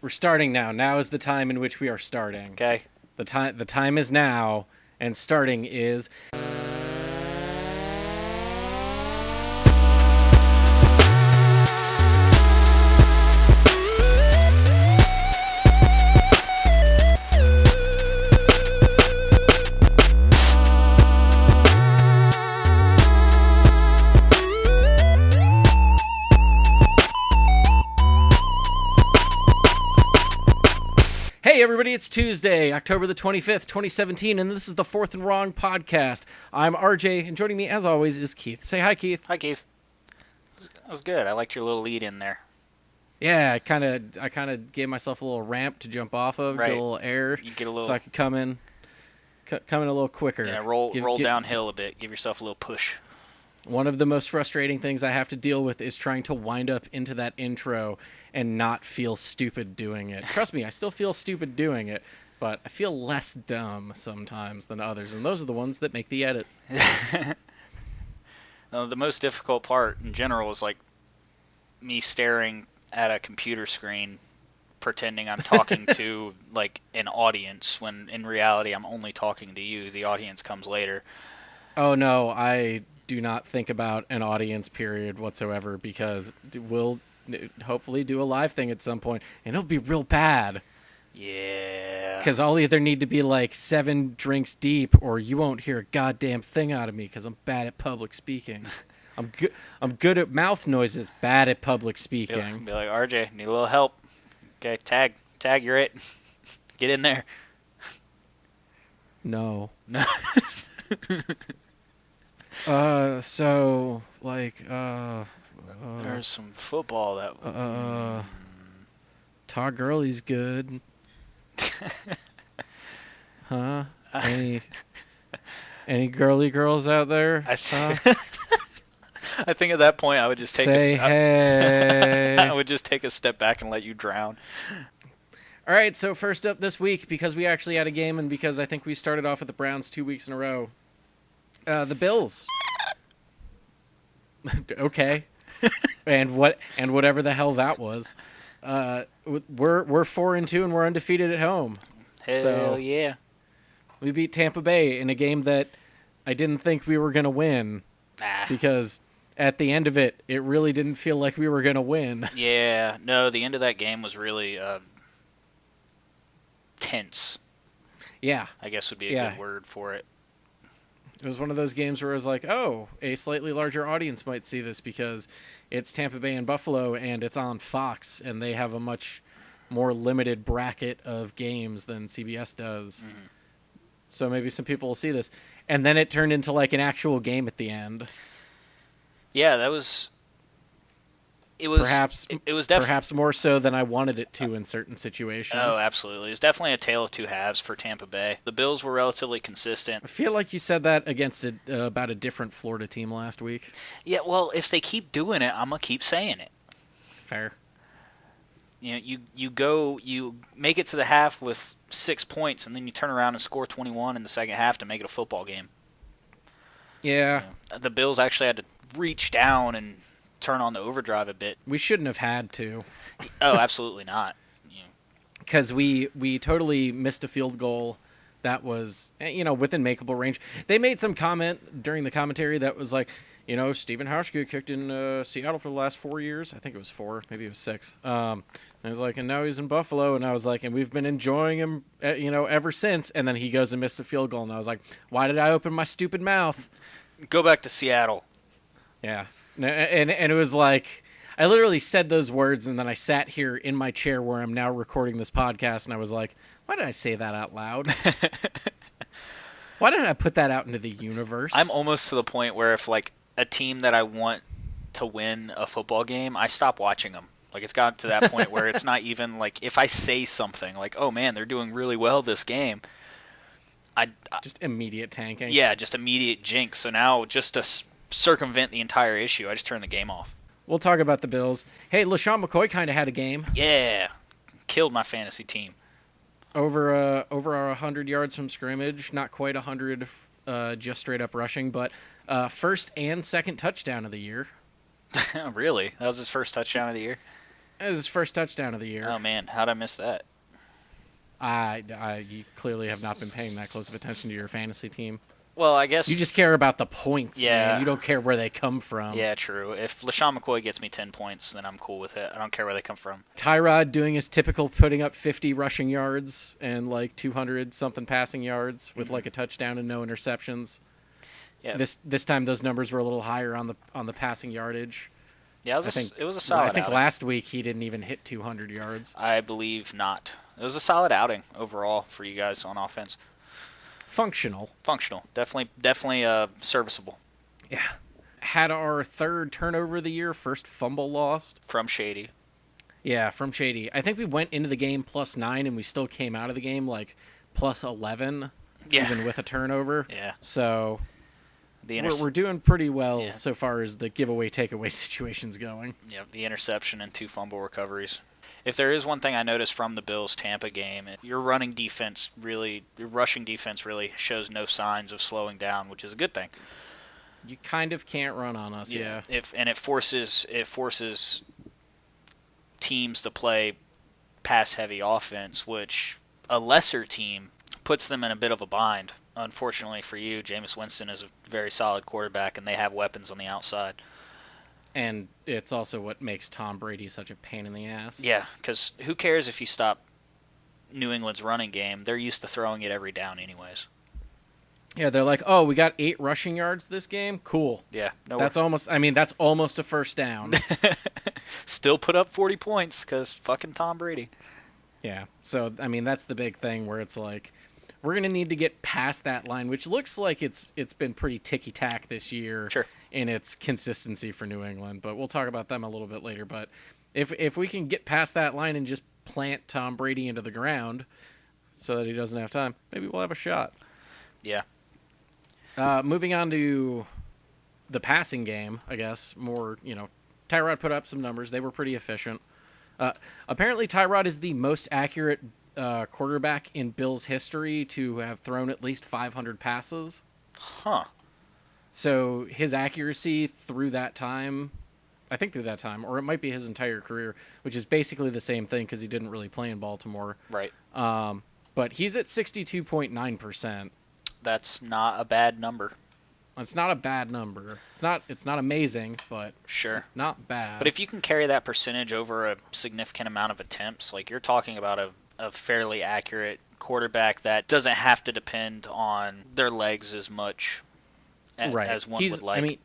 We're starting now. Now is the time in which we are starting. Okay. The time is now, and starting is. Hey everybody, it's Tuesday, October the 25th, 2017, and this is the Fourth and Wrong podcast. I'm RJ, and joining me, as always, is Keith. Say hi, Keith. Hi, Keith. That was good. I liked your little lead in there. Yeah, I kind of gave myself a little ramp to jump off of, Right. get a little air, You get a little, so I could come in a little quicker. yeah, roll downhill a bit. Give yourself a little push. One of the most frustrating things I have to deal with is trying to wind up into that intro and not feel stupid doing it. Trust me, I still feel stupid doing it, but I feel less dumb sometimes than others, and those are the ones that make the edit. The most difficult part in general is like me staring at a computer screen pretending I'm talking to like an audience when in reality I'm only talking to you. The audience comes later. Oh no, I do not think about an audience period whatsoever because we'll hopefully do a live thing at some point, and it'll be real bad. Yeah. Because I'll either need to be like 7 drinks deep, or you won't hear a goddamn thing out of me because I'm bad at public speaking. I'm good at mouth noises, bad at public speaking. Be like, RJ, need a little help. Okay, tag, you're it. Get in there. No. No. So like There's some football that. Todd Gurley's good. Huh? Any girly girls out there? I think at that point I would just take hey. I would just take a step back and let you drown. All right, so first up this week, because we actually had a game and because I think we started off with the Browns 2 weeks in a row, the Bills. Okay. and whatever the hell that was. We're 4-2 and we're undefeated at home. Hell yeah. We beat Tampa Bay in a game that I didn't think we were going to win because at the end of it, it really didn't feel like we were going to win. Yeah, no, the end of that game was really tense. Yeah. I guess would be a good word for it. It was one of those games where it was like, oh, a slightly larger audience might see this because it's Tampa Bay and Buffalo and it's on Fox and they have a much more limited bracket of games than CBS does. Mm-hmm. So maybe some people will see this. And then it turned into like an actual game at the end. Yeah, it was perhaps more so than I wanted it to in certain situations. Oh, absolutely. It was definitely a tale of two halves for Tampa Bay. The Bills were relatively consistent. I feel like you said that against about a different Florida team last week. Yeah, well, if they keep doing it, I'm going to keep saying it. Fair. You know, you make it to the half with 6 points, and then you turn around and score 21 in the second half to make it a football game. Yeah. The Bills actually had to reach down and turn on the overdrive a bit. We shouldn't have had to. Oh, absolutely not. Because we totally missed a field goal that was, within makeable range. They made some comment during the commentary that was like, Stephen Hauschka kicked in Seattle for the last 4 years. I think it was 4, maybe it was 6. And I was like, and now he's in Buffalo. And I was like, and we've been enjoying him, ever since. And then he goes and missed a field goal. And I was like, why did I open my stupid mouth? Go back to Seattle. Yeah. And it was like, I literally said those words, and then I sat here in my chair where I'm now recording this podcast, and I was like, why did I say that out loud? Why did I put that out into the universe? I'm almost to the point where if, like, a team that I want to win a football game, I stop watching them. Like, it's gotten to that point where it's not even, like, if I say something, like, oh, man, they're doing really well this game, I just immediate tanking. Yeah, just immediate jinx. So now, just to circumvent the entire issue, I just turn the game off. We'll talk about the Bills. Hey, LaShawn McCoy kind of had a game. Yeah, killed my fantasy team. Over 100 yards from scrimmage, not quite 100 just straight up rushing, but first and second touchdown of the year. Really? That was his first touchdown of the year? It was his first touchdown of the year. Oh, man. How'd I miss that? You clearly have not been paying that close of attention to your fantasy team. Well, I guess... You just care about the points, Yeah. man. You don't care where they come from. Yeah, true. If LaShawn McCoy gets me 10 points, then I'm cool with it. I don't care where they come from. Tyrod doing his typical putting up 50 rushing yards and like 200-something passing yards with like a touchdown and no interceptions. Yeah. This time those numbers were a little higher on the passing yardage. Yeah, it was a solid I think outing. last week he didn't even hit 200 yards. I believe not. It was a solid outing overall for you guys on offense. Functional. Definitely serviceable. Yeah. Had our third turnover of the year, first fumble lost. From Shady. Yeah, from Shady. I think we went into the game +9 and we still came out of the game like +11, even with a turnover. Yeah. So we're doing pretty well so far as the giveaway takeaway situation's going. Yeah, the interception and 2 fumble recoveries. If there is one thing I noticed from the Bills-Tampa game, your rushing defense really shows no signs of slowing down, which is a good thing. You kind of can't run on us, yeah. It forces teams to play pass-heavy offense, which a lesser team puts them in a bit of a bind. Unfortunately for you, Jameis Winston is a very solid quarterback, and they have weapons on the outside. And it's also what makes Tom Brady such a pain in the ass. Yeah, because who cares if you stop New England's running game? They're used to throwing it every down anyways. Yeah, they're like, oh, we got 8 rushing yards this game? Cool. Yeah. That's almost a first down. Still put up 40 points because fucking Tom Brady. Yeah, so, that's the big thing where it's like, we're going to need to get past that line, which looks like it's been pretty ticky-tack this year. Sure. In its consistency for New England, but we'll talk about them a little bit later. But if we can get past that line and just plant Tom Brady into the ground so that he doesn't have time, maybe we'll have a shot. Yeah. Moving on to the passing game, I guess. Tyrod put up some numbers. They were pretty efficient. Apparently, Tyrod is the most accurate quarterback in Bills history to have thrown at least 500 passes. Huh. So his accuracy through that time, or it might be his entire career, which is basically the same thing because he didn't really play in Baltimore. Right. But he's at 62.9%. That's not a bad number. It's not a bad number. It's not amazing, but sure, it's not bad. But if you can carry that percentage over a significant amount of attempts, like you're talking about a fairly accurate quarterback that doesn't have to depend on their legs as much. Right. As one would like.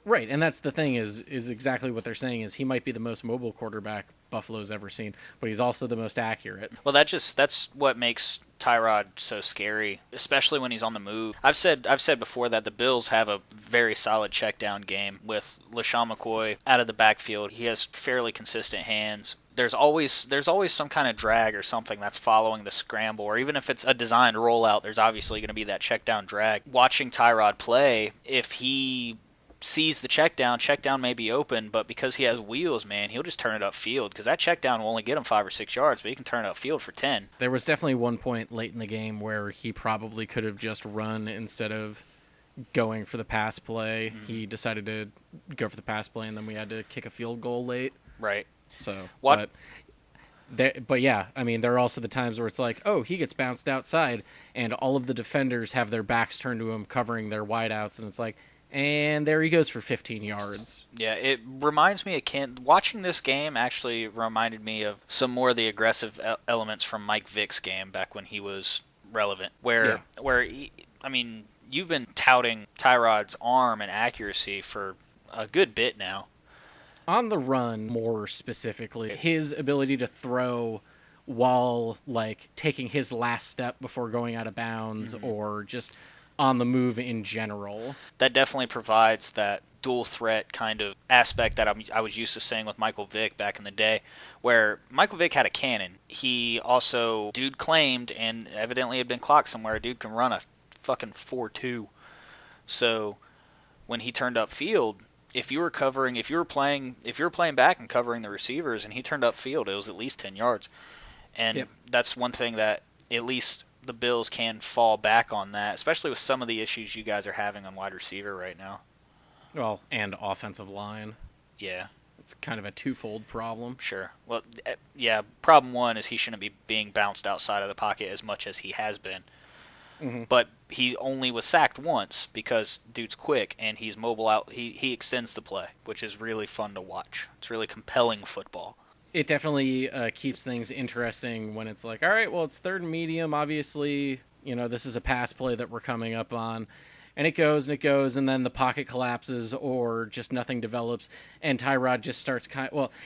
Right, and that's the thing is exactly what they're saying is he might be the most mobile quarterback Buffalo's ever seen, but he's also the most accurate. Well, that's what makes Tyrod so scary, especially when he's on the move. I've said before that the Bills have a very solid check down game with LaShawn McCoy out of the backfield. He has fairly consistent hands. There's always some kind of drag or something that's following the scramble, or even if it's a designed rollout, there's obviously going to be that check down drag. Watching Tyrod play, if he sees the check down may be open, but because he has wheels, man, he'll just turn it upfield because that check down will only get him 5 or 6 yards, but he can turn it upfield for 10. There was definitely one point late in the game where he probably could have just run instead of going for the pass play. Mm-hmm. He decided to go for the pass play, and then we had to kick a field goal late. Right. So, what? But yeah, there are also the times where it's like, oh, he gets bounced outside, and all of the defenders have their backs turned to him, covering their wideouts, and it's like, and there he goes for 15 yards. Yeah, it reminds me watching this game actually reminded me of some more of the aggressive elements from Mike Vick's game back when he was relevant, where you've been touting Tyrod's arm and accuracy for a good bit now. On the run, more specifically, his ability to throw while taking his last step before going out of bounds, mm-hmm. or just on the move in general. That definitely provides that dual threat kind of aspect that I was used to seeing with Michael Vick back in the day, where Michael Vick had a cannon. He also, dude claimed, and evidently had been clocked somewhere, dude can run a fucking 4.2. So when he turned upfield, if you were playing back and covering the receivers and he turned upfield, it was at least 10 yards. And that's one thing that at least the Bills can fall back on that, especially with some of the issues you guys are having on wide receiver right now. Well, and offensive line. Yeah. it's kind of a twofold problem. Sure. Well, yeah, problem one is he shouldn't be being bounced outside of the pocket as much as he has been. Mm-hmm. But he only was sacked once because dude's quick and he's mobile out. He extends the play, which is really fun to watch. It's really compelling football. It definitely keeps things interesting when it's like, all right, well, it's third and medium. Obviously, this is a pass play that we're coming up on. And it goes, and then the pocket collapses or just nothing develops, and Tyrod just starts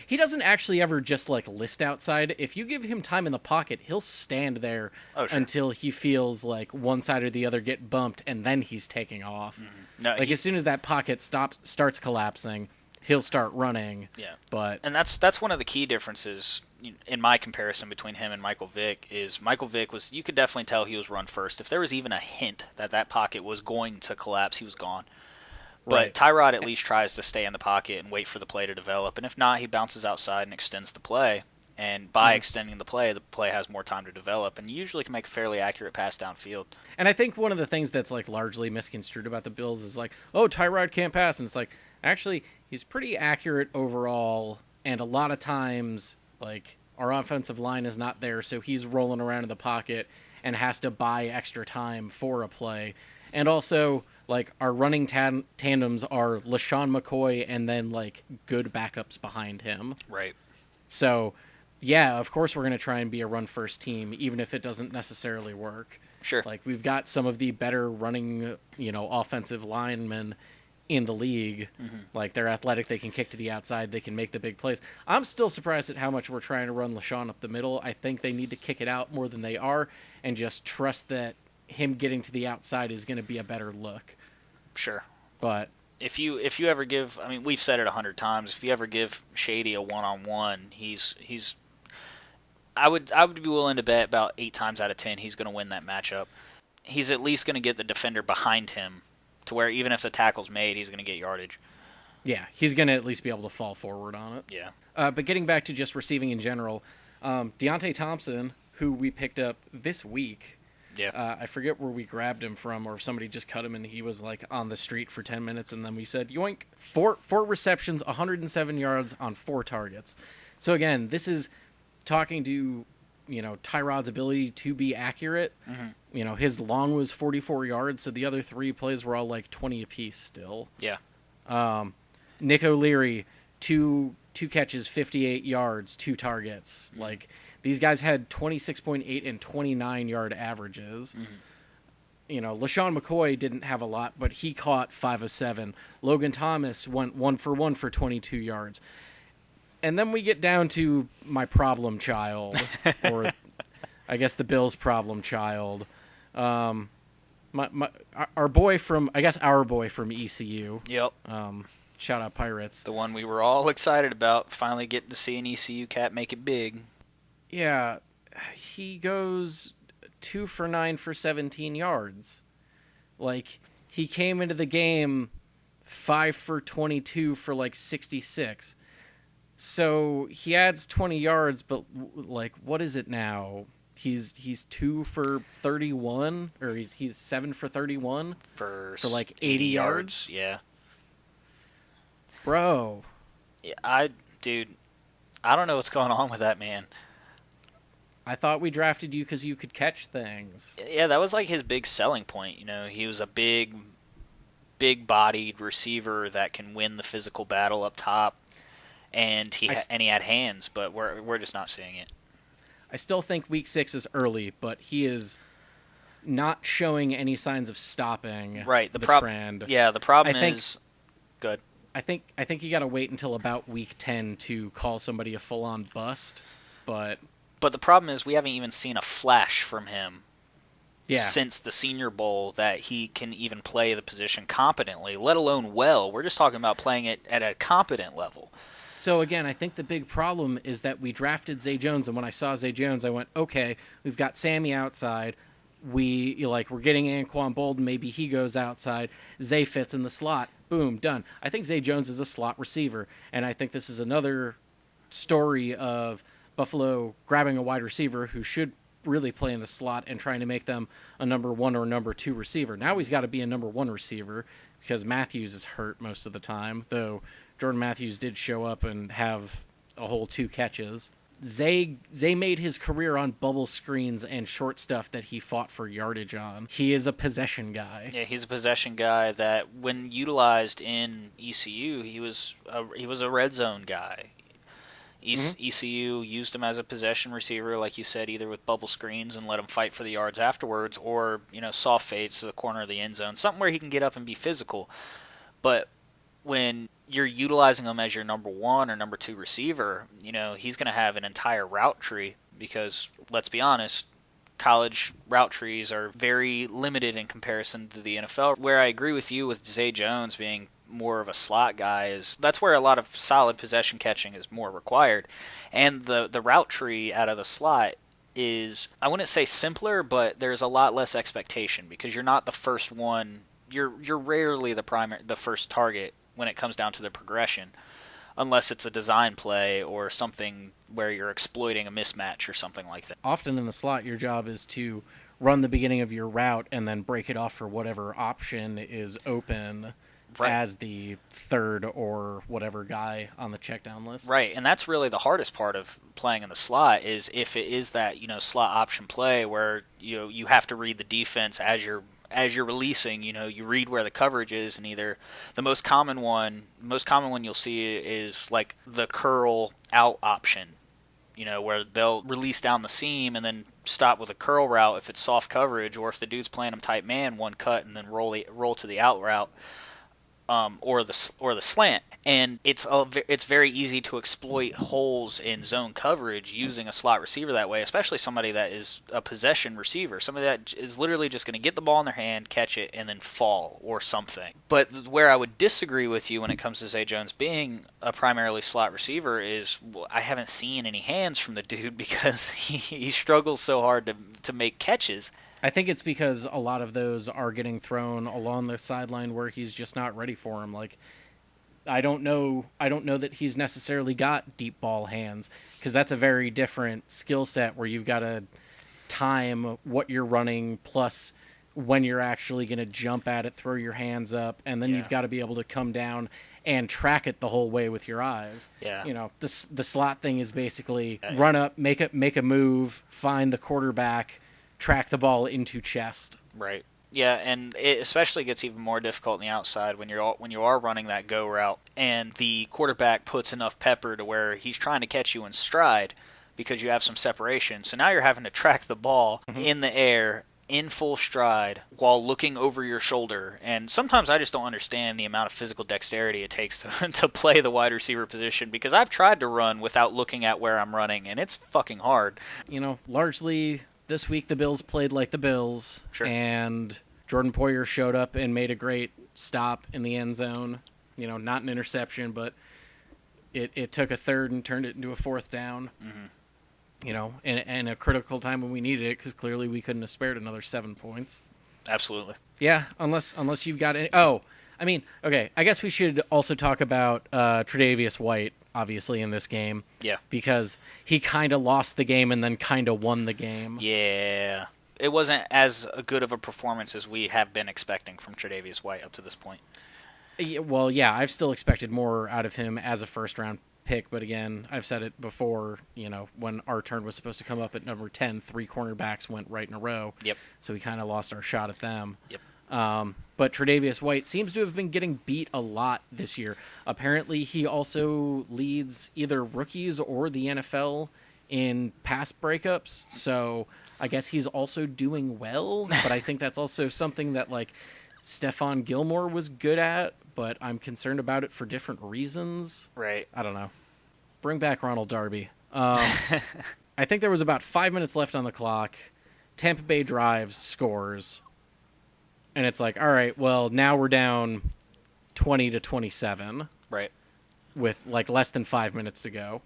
he doesn't actually ever just, list outside. If you give him time in the pocket, he'll stand there until he feels like one side or the other get bumped, and then he's taking off. Mm-hmm. No, as soon as that pocket starts collapsing, he'll start running. Yeah. And that's one of the key differences in my comparison between him and Michael Vick is Michael Vick you could definitely tell he was run first. If there was even a hint that pocket was going to collapse, he was gone. But Tyrod at least tries to stay in the pocket and wait for the play to develop. And if not, he bounces outside and extends the play. And by extending the play has more time to develop and usually can make a fairly accurate pass downfield. And I think one of the things that's largely misconstrued about the Bills is Tyrod can't pass. And it's actually, he's pretty accurate overall. And a lot of times, our offensive line is not there, so he's rolling around in the pocket and has to buy extra time for a play. And also, our running tandems are LaShawn McCoy and then, good backups behind him. Right. So, yeah, of course we're going to try and be a run-first team, even if it doesn't necessarily work. Sure. We've got some of the better running, offensive linemen in the league. Mm-hmm. They're athletic, they can kick to the outside, they can make the big plays. I'm still surprised at how much we're trying to run LaShawn up the middle. I think they need to kick it out more than they are and just trust that him getting to the outside is going to be a better look. Sure. But if you ever give, we've said it 100 times, if you ever give Shady a one-on-one, I would be willing to bet about 8 times out of 10 he's going to win that matchup. He's at least going to get the defender behind him to where even if the tackle's made, he's going to get yardage. Yeah, he's going to at least be able to fall forward on it. Yeah. But getting back to just receiving in general, Deontay Thompson, who we picked up this week, I forget where we grabbed him from, or if somebody just cut him and he was on the street for 10 minutes, and then we said, yoink, 4 receptions, 107 yards on 4 targets. So again, this is talking to Tyrod's ability to be accurate. Mm-hmm. His long was 44 yards, so the other 3 plays were all 20 apiece still. Yeah. Nick O'Leary, two catches, 58 yards, 2 targets. These guys had 26.8 and 29-yard averages. Mm-hmm. LaShawn McCoy didn't have a lot, but he caught 5 of 7. Logan Thomas went 1 for 1 for 22 yards. And then we get down to my problem child, or I guess the Bills' problem child. Our boy from ECU. Yep. Shout out Pirates. The one we were all excited about, finally getting to see an ECU cat make it big. Yeah, he goes 2 for 9 for 17 yards. He came into the game 5 for 22 for 66. So he adds 20 yards, but what is it now? He's 2 for 31, or he's 7 for 31 for 80 yards. Yeah, bro. Yeah, I don't know what's going on with that man. I thought we drafted you because you could catch things. Yeah, that was his big selling point. He was a big-bodied receiver that can win the physical battle up top. And he had hands, but we're just not seeing it. I still think week 6 is early, but he is not showing any signs of stopping the trend. Yeah, the problem is good. I think you got to wait until about week 10 to call somebody a full-on bust, but the problem is we haven't even seen a flash from him. Yeah. Since the Senior Bowl that he can even play the position competently, let alone well. We're just talking about playing it at a competent level. So, again, I think the big problem is that we drafted Zay Jones, and when I saw Zay Jones, I went, okay, we've got Sammy outside. We're getting Anquan Bolden. Maybe he goes outside. Zay fits in the slot. Boom, done. I think Zay Jones is a slot receiver, and I think this is another story of Buffalo grabbing a wide receiver who should really play in the slot and trying to make them a number 1 or number 2 receiver. Now he's got to be a number 1 receiver because Matthews is hurt most of the time, though Jordan Matthews did show up and have a whole 2 catches. Zay made his career on bubble screens and short stuff that he fought for yardage on. He is a possession guy. Yeah, he's a possession guy that, when utilized in ECU, he was a red zone guy. ECU used him as a possession receiver, like you said, either with bubble screens and let him fight for the yards afterwards, or soft fades to the corner of the end zone, something where he can get up and be physical. But when you're utilizing him as your number 1 or number 2 receiver, he's going to have an entire route tree because, let's be honest, college route trees are very limited in comparison to the NFL. Where I agree with you with Zay Jones being more of a slot guy is that's where a lot of solid possession catching is more required. And the route tree out of the slot is, I wouldn't say simpler, but there's a lot less expectation because you're not the first one. You're rarely the first target when it comes down to the progression, unless it's a design play or something where you're exploiting a mismatch or something like that. Often in the slot, your job is to run the beginning of your route and then break it off for whatever option is open as the third or whatever guy on the check down list. Right, and that's really the hardest part of playing in the slot is if it is that, slot option play where, you have to read the defense as you're releasing, you read where the coverage is, and either the most common one you'll see is like the curl out option, where they'll release down the seam and then stop with a curl route if it's soft coverage, or if the dude's playing them tight man, one cut and then roll to the out route. Or the slant, and it's very easy to exploit holes in zone coverage using a slot receiver that way, especially somebody that is a possession receiver, somebody that is literally just going to get the ball in their hand, catch it, and then fall or something. But where I would disagree with you when it comes to Zay Jones being a primarily slot receiver is I haven't seen any hands from the dude because he struggles so hard to make catches. I think it's because a lot of those are getting thrown along the sideline where he's just not ready for them. Like, I don't know that he's necessarily got deep ball hands, because that's a very different skill set where you've got to time what you're running plus when you're actually going to jump at it, throw your hands up, and then you've got to be able to come down and track it the whole way with your eyes. Yeah. The slot thing is basically run up, make a move, find the quarterback, track the ball into chest. Right. Yeah, and it especially gets even more difficult on the outside when you are running that go route and the quarterback puts enough pepper to where he's trying to catch you in stride because you have some separation. So now you're having to track the ball in the air in full stride while looking over your shoulder. And sometimes I just don't understand the amount of physical dexterity it takes to play the wide receiver position, because I've tried to run without looking at where I'm running, and it's fucking hard. Largely this week the Bills played like the Bills, and Jordan Poyer showed up and made a great stop in the end zone. Not an interception, but it took a third and turned it into a fourth down. And a critical time when we needed it, because clearly we couldn't have spared another 7 points. Absolutely. Yeah, unless you've got any. Okay. I guess we should also talk about Tre'Davious White, obviously, in this game. Yeah. Because he kind of lost the game and then kind of won the game. Yeah. It wasn't as good of a performance as we have been expecting from Tre'Davious White up to this point. Well, yeah, I've still expected more out of him as a first-round pick, but again, I've said it before, when our turn was supposed to come up at number 10, 3 cornerbacks went right in a row. Yep. So we kind of lost our shot at them. Yep. But Tre'Davious White seems to have been getting beat a lot this year. Apparently, he also leads either rookies or the NFL in pass breakups, so I guess he's also doing well, but I think that's also something that, Stephon Gilmore was good at, but I'm concerned about it for different reasons. Right. I don't know. Bring back Ronald Darby. I think there was about 5 minutes left on the clock. Tampa Bay drives, scores. And it's like, all right, well, now we're down 20-27. Right. With, less than 5 minutes to go.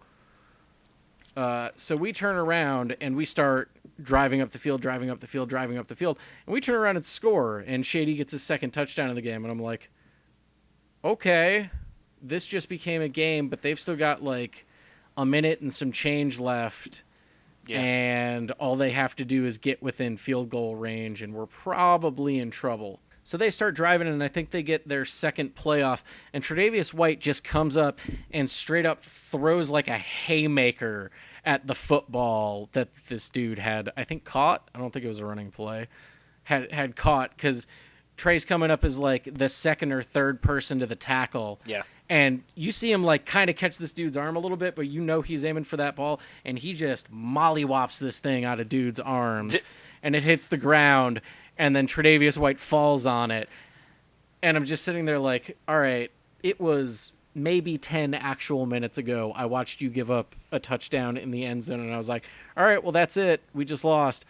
So we turn around and we start driving up the field. And we turn around and score, and Shady gets his second touchdown of the game. And I'm like, okay, this just became a game, but they've still got a minute and some change left. Yeah. And all they have to do is get within field goal range, and we're probably in trouble. So they start driving, and I think they get their second playoff. And Tre'Davious White just comes up and straight up throws like a haymaker at the football that this dude had, I think, caught. I don't think it was a running play. Had caught, because Trey's coming up as like the second or third person to the tackle. Yeah. And you see him like kind of catch this dude's arm a little bit, but you know he's aiming for that ball, and he just mollywops this thing out of dude's arms, and it hits the ground, and then Tre'Davious White falls on it. And I'm just sitting there like, all right, it was maybe 10 actual minutes ago I watched you give up a touchdown in the end zone, and I was like, all right, well, that's it. We just lost.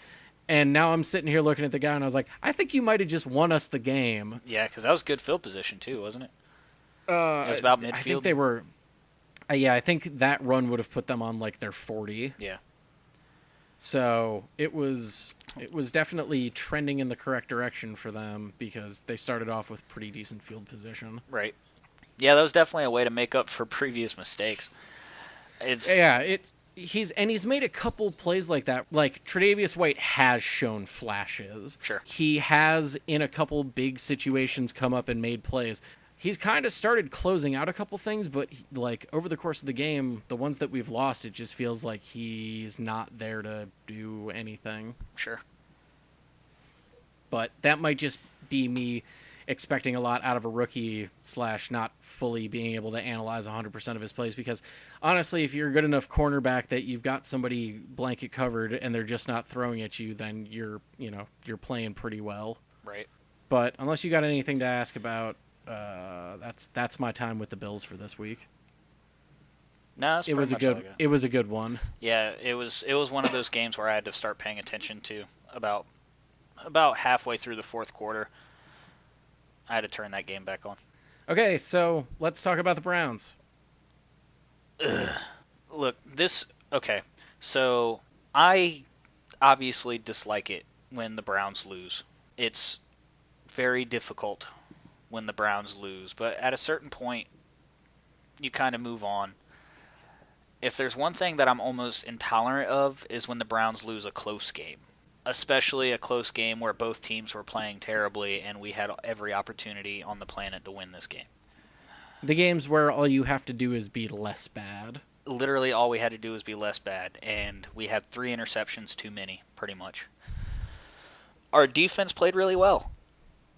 And now I'm sitting here looking at the guy, and I was like, I think you might have just won us the game. Yeah, because that was good field position too, wasn't it? It was about midfield. I think they were. Yeah, I think that run would have put them on like their 40. Yeah. So it was definitely trending in the correct direction for them, because they started off with pretty decent field position. Right. Yeah, that was definitely a way to make up for previous mistakes. He's made a couple plays like that. Like, Tre'Davious White has shown flashes. Sure. He has, in a couple big situations, come up and made plays. He's kind of started closing out a couple things, but like over the course of the game, the ones that we've lost, it just feels like he's not there to do anything. Sure. But that might just be me expecting a lot out of a rookie / not fully being able to analyze 100% of his plays, because honestly, if you're a good enough cornerback that you've got somebody blanket covered and they're just not throwing at you, then you're playing pretty well. Right. But unless you got anything to ask about, that's my time with the Bills for this week. No, it was a good one. Yeah, it was one of those games where I had to start paying attention to about halfway through the fourth quarter. I had to turn that game back on. Okay, so let's talk about the Browns. Look, okay. So I obviously dislike it when the Browns lose. It's very difficult when the Browns lose, but at a certain point, you kind of move on. If there's one thing that I'm almost intolerant of, is when the Browns lose a close game. Especially a close game where both teams were playing terribly and we had every opportunity on the planet to win this game. The games where all you have to do is be less bad. Literally all we had to do was be less bad, and we had 3 interceptions too many, pretty much. Our defense played really well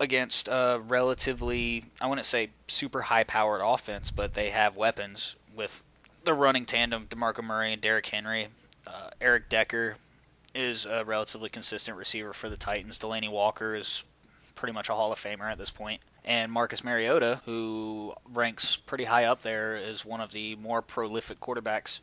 against a relatively, I wouldn't say super high-powered offense, but they have weapons with the running tandem, DeMarco Murray and Derrick Henry. Eric Decker is a relatively consistent receiver for the Titans. Delaney Walker is pretty much a Hall of Famer at this point. And Marcus Mariota, who ranks pretty high up there, is one of the more prolific quarterbacks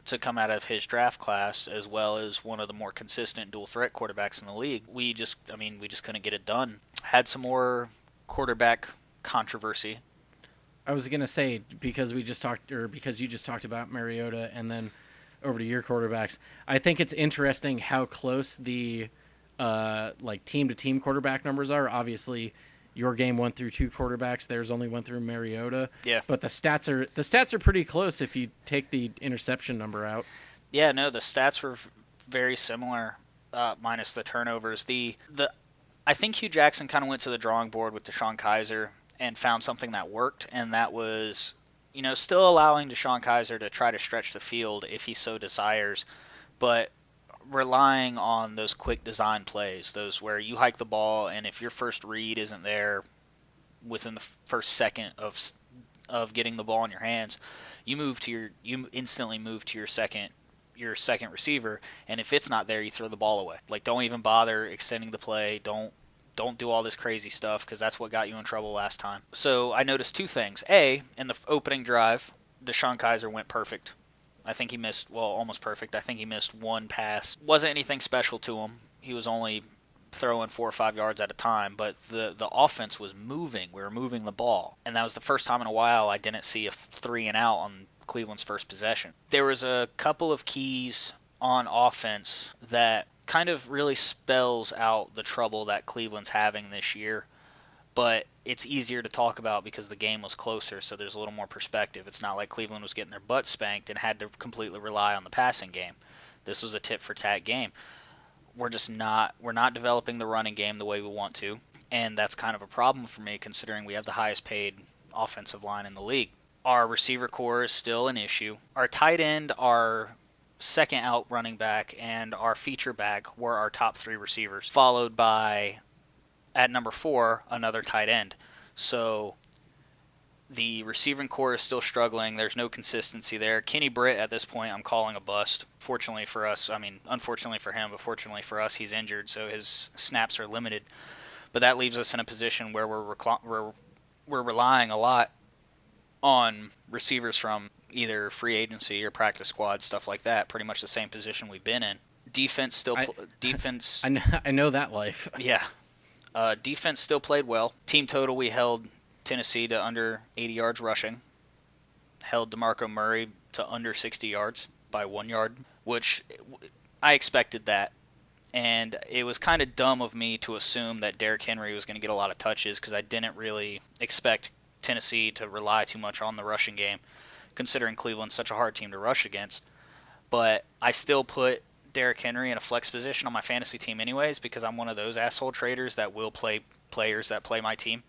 to come out of his draft class, as well as one of the more consistent dual-threat quarterbacks in the league. We just couldn't get it done. Had some more quarterback controversy. I was going to say, because you just talked about Mariota and then over to your quarterbacks, I think it's interesting how close the team-to-team quarterback numbers are. Obviously, your game went through 2 quarterbacks. Theirs only went through Mariota. Yeah. But the stats are pretty close if you take the interception number out. Yeah, no, the stats were very similar, minus the turnovers. I think Hugh Jackson kind of went to the drawing board with DeShone Kizer and found something that worked, and that was, still allowing DeShone Kizer to try to stretch the field if he so desires, but relying on those quick design plays, those where you hike the ball, and if your first read isn't there within the first second of getting the ball in your hands, you instantly move to your second receiver, and if it's not there, you throw the ball away. Like, don't even bother extending the play. Don't do all this crazy stuff, because that's what got you in trouble last time. So I noticed 2 things. A, in the opening drive, DeShone Kizer went perfect. I think he missed, almost perfect. I think he missed 1 pass. Wasn't anything special to him. He was only throwing 4 or 5 yards at a time, but the offense was moving. We were moving the ball. And that was the first time in a while I didn't see a 3 and out on Cleveland's first possession. There was a couple of keys on offense that kind of really spells out the trouble that Cleveland's having this year, but it's easier to talk about because the game was closer, so there's a little more perspective. It's not like Cleveland was getting their butt spanked and had to completely rely on the passing game. This was a tit-for-tat game. We're not developing the running game the way we want to. And that's kind of a problem for me considering we have the highest paid offensive line in the league. Our receiver core is still an issue. Our tight end, our second out running back, and our feature back were our top 3 receivers, followed by, at number 4, another tight end. So the receiving core is still struggling. There's no consistency there. Kenny Britt, at this point, I'm calling a bust. Fortunately for us, unfortunately for him, but fortunately for us, he's injured, so his snaps are limited. But that leaves us in a position where we're relying a lot on receivers from either free agency or practice squad, stuff like that. Pretty much the same position we've been in. Defense still defense. I know that life. Yeah, defense still played well. Team total, we held Tennessee to under 80 yards rushing. Held DeMarco Murray to under 60 yards by 1 yard, which I expected that. And it was kind of dumb of me to assume that Derrick Henry was going to get a lot of touches because I didn't really expect Tennessee to rely too much on the rushing game, considering Cleveland's such a hard team to rush against. But I still put Derrick Henry in a flex position on my fantasy team anyways because I'm one of those asshole traders that will play players that play my team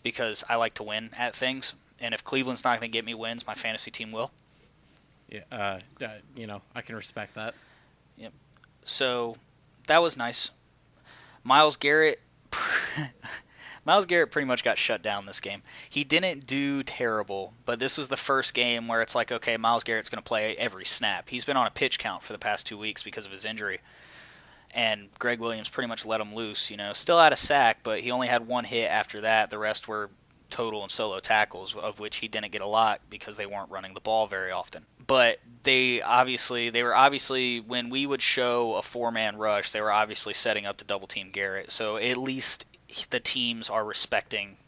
because I like to win at things. And if Cleveland's not going to get me wins, my fantasy team will. Yeah, I can respect that. Yep. So that was nice. Miles Garrett pretty much got shut down this game. He didn't do terrible, but this was the first game where it's like, okay, Miles Garrett's going to play every snap. He's been on a pitch count for the past 2 weeks because of his injury. And Greg Williams pretty much let him loose, Still had a sack, but he only had 1 hit after that. The rest were total and solo tackles, of which he didn't get a lot because they weren't running the ball very often. But they were obviously, when we would show a 4-man rush, they were obviously setting up to double team Garrett. So at least the teams are respecting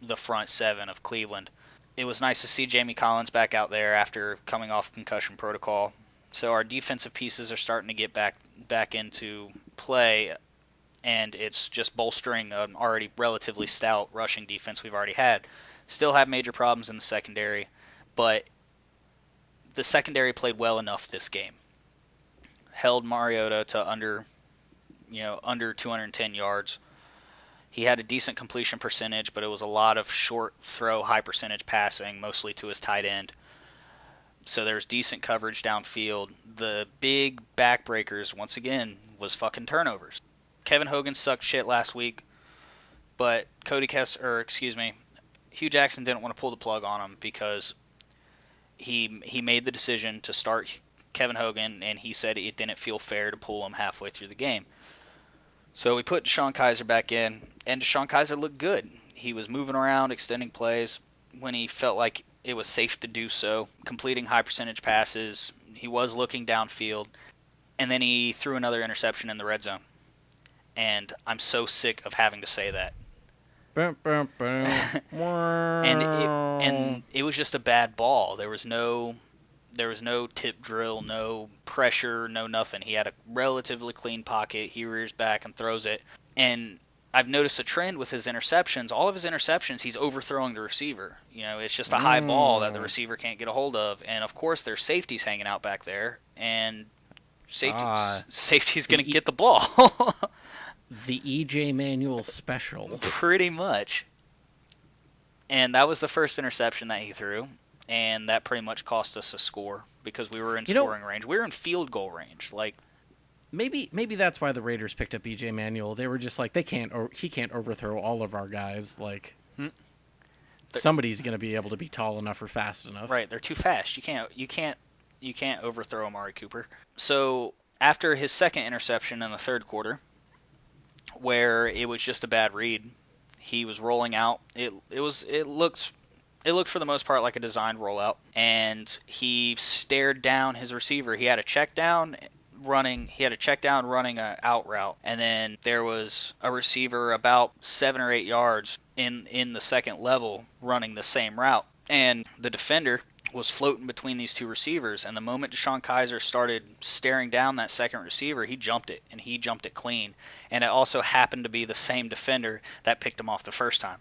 the front 7 of Cleveland. It was nice to see Jamie Collins back out there after coming off concussion protocol. So our defensive pieces are starting to get back into play, and it's just bolstering an already relatively stout rushing defense we've already had. Still have major problems in the secondary, but the secondary played well enough this game. Held Mariota to under 210 yards. He had a decent completion percentage, but it was a lot of short throw, high percentage passing, mostly to his tight end. So there's decent coverage downfield. The big backbreakers, once again, was fucking turnovers. Kevin Hogan sucked shit last week, but Hugh Jackson didn't want to pull the plug on him because he made the decision to start Kevin Hogan, and he said it didn't feel fair to pull him halfway through the game. So we put Deshaun Kaiser back in, and Deshaun Kaiser looked good. He was moving around, extending plays when he felt like it was safe to do so, completing high percentage passes. He was looking downfield, and then he threw another interception in the red zone. And I'm so sick of having to say that. and it was just a bad ball. There was no tip drill, no pressure, no nothing. He had a relatively clean pocket. He rears back and throws it. And I've noticed a trend with his interceptions. All of his interceptions, he's overthrowing the receiver. It's just a high ball that the receiver can't get a hold of. And, of course, there's safeties hanging out back there. And safety's going to get the ball. The E.J. Manuel special. Pretty much. And that was the first interception that he threw. And that pretty much cost us a score because we were in scoring range. We were in field goal range. Maybe that's why the Raiders picked up E.J. Manuel. They were just like, he can't overthrow all of our guys. Somebody's going to be able to be tall enough or fast enough. Right, they're too fast. You can't overthrow Amari Cooper. So after his second interception in the third quarter, where it was just a bad read, he was rolling out. It looked for the most part like a designed rollout, and he stared down his receiver. He had a check down running an out route, and then there was a receiver about 7 or 8 yards in the second level running the same route, and the defender was floating between these two receivers, and the moment Deshaun Kaiser started staring down that second receiver, he jumped it, and he jumped it clean, and it also happened to be the same defender that picked him off the first time.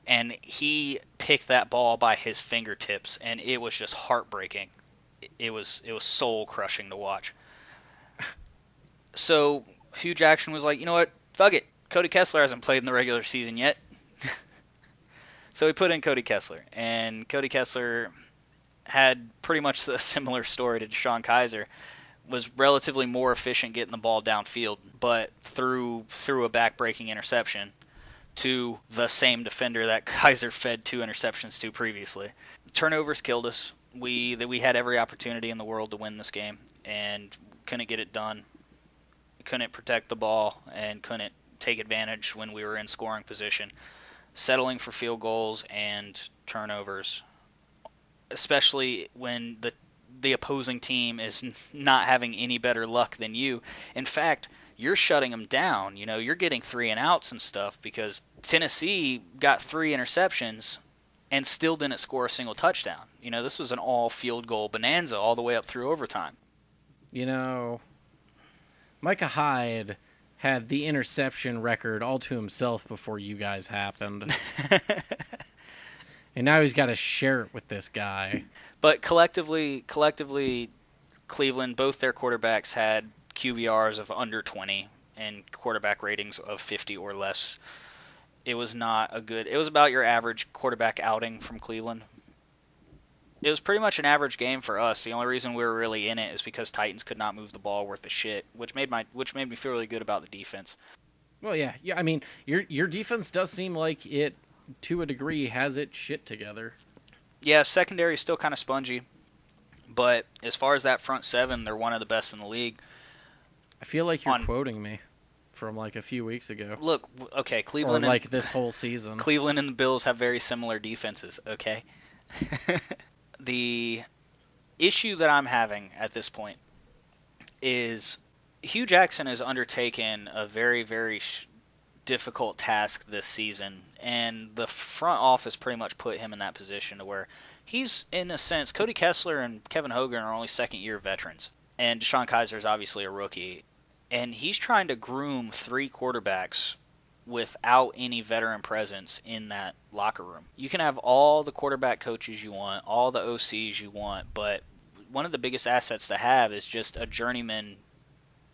And he picked that ball by his fingertips, and it was just heartbreaking. It was soul-crushing to watch. So Hugh Jackson was like, you know what? Fuck it. Cody Kessler hasn't played in the regular season yet. So we put in Cody Kessler, and Cody Kessler had pretty much a similar story to DeShone Kizer. Was relatively more efficient getting the ball downfield, but threw a back-breaking interception to the same defender that Kizer fed 2 interceptions to previously. Turnovers killed us. We had every opportunity in the world to win this game, and couldn't get it done. Couldn't protect the ball, and couldn't take advantage when we were in scoring position. Settling for field goals and turnovers, especially when the opposing team is not having any better luck than you. In fact, you're shutting them down. You know, you're getting 3 and outs and stuff because Tennessee got 3 interceptions and still didn't score a single touchdown. You know, this was an all field goal bonanza all the way up through overtime. You know, Micah Hyde had the interception record all to himself before you guys happened. And now he's got to share it with this guy. But collectively, Cleveland, both their quarterbacks had QBRs of under 20 and quarterback ratings of 50 or less. It was not a good... It was about your average quarterback outing from Cleveland. It was pretty much an average game for us. The only reason we were really in it is because Titans could not move the ball worth a shit, which made me feel really good about the defense. Well, yeah. I mean, your defense does seem like it, to a degree, has its shit together. Yeah, secondary is still kind of spongy, but as far as that front 7, they're one of the best in the league. I feel like you're quoting me from like a few weeks ago. Look, okay, Cleveland... Or like this whole season. Cleveland and the Bills have very similar defenses, okay? The issue that I'm having at this point is Hugh Jackson has undertaken a very, very difficult task this season, and the front office pretty much put him in that position to where he's, in a sense, Cody Kessler and Kevin Hogan are only second-year veterans, and DeShone Kizer is obviously a rookie, and he's trying to groom 3 quarterbacks without any veteran presence in that locker room. You can have all the quarterback coaches you want, all the OCs you want, but one of the biggest assets to have is just a journeyman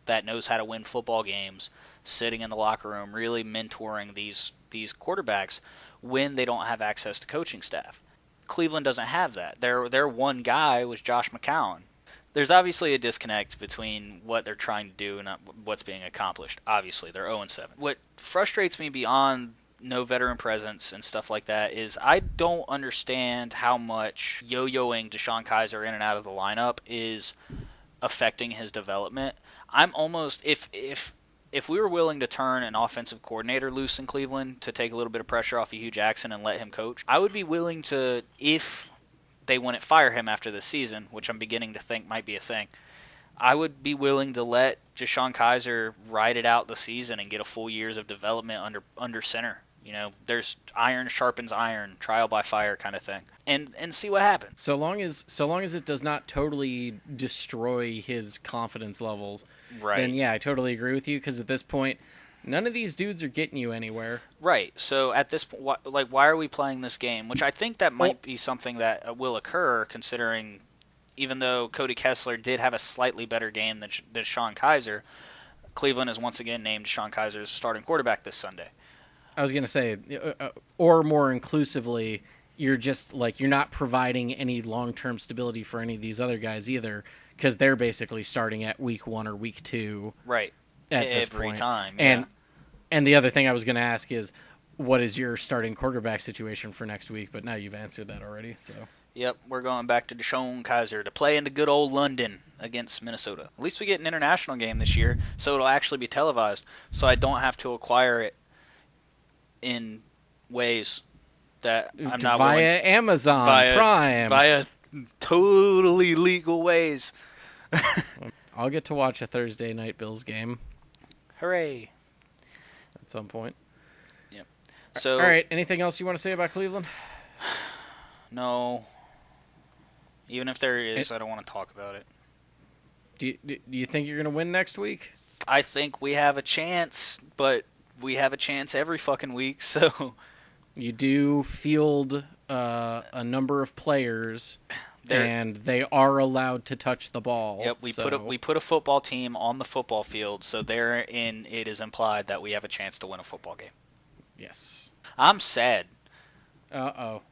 that knows how to win football games, sitting in the locker room, really mentoring these quarterbacks when they don't have access to coaching staff. Cleveland doesn't have that. Their one guy was Josh McCown. There's obviously a disconnect between what they're trying to do and what's being accomplished. Obviously, they're 0-7. What frustrates me beyond no veteran presence and stuff like that is I don't understand how much yo-yoing DeShone Kizer in and out of the lineup is affecting his development. I'm almost, if we were willing to turn an offensive coordinator loose in Cleveland to take a little bit of pressure off of Hugh Jackson and let him coach, I would be willing to, if they wouldn't fire him after this season, which I'm beginning to think might be a thing, I would be willing to let DeShone Kizer ride it out the season and get a full years of development under center. You know, there's iron sharpens iron, trial by fire kind of thing, and see what happens. So long as it does not totally destroy his confidence levels, right? Then yeah, I totally agree with you, because at this point, none of these dudes are getting you anywhere. Right. So at this point, why are we playing this game? Which I think that might be something that will occur, considering even though Cody Kessler did have a slightly better game than DeShone Kizer, Cleveland has once again named DeShone Kizer's starting quarterback this Sunday. I was going to say, or more inclusively, you're just like, you're not providing any long-term stability for any of these other guys either, because they're basically starting at week 1 or week 2. Right. At this Every point. time. Yeah. And the other thing I was going to ask is, what is your starting quarterback situation for next week? But now you've answered that already. So. Yep, we're going back to DeShone Kizer to play in the good old London against Minnesota. At least we get an international game this year, so it'll actually be televised, so I don't have to acquire it in ways that I'm not via willing. Amazon Prime. Via totally legal ways. I'll get to watch a Thursday night Bills game. Hooray. At some point. Yep. So, all right, anything else you want to say about Cleveland? No. Even if there is, I don't want to talk about it. Do you think you're going to win next week? I think we have a chance, but we have a chance every fucking week, so... You do field a number of players and they are allowed to touch the ball. Yep, we put a football team on the football field, so therein it is implied that we have a chance to win a football game. Yes. I'm sad. Uh-oh.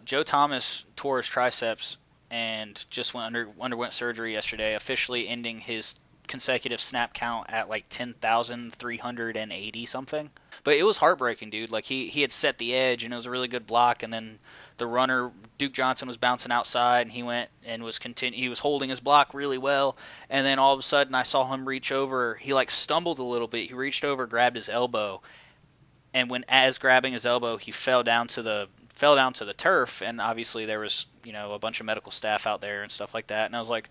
Joe Thomas tore his triceps and just underwent surgery yesterday, officially ending his consecutive snap count at like 10,380 something. But it was heartbreaking, dude. Like he had set the edge and it was a really good block, and then the runner Duke Johnson was bouncing outside and he went and he was holding his block really well, and then all of a sudden I saw him reach over. He like stumbled a little bit. He reached over, grabbed his elbow, and as grabbing his elbow, he fell down to the turf, and obviously there was, a bunch of medical staff out there and stuff like that. And I was like,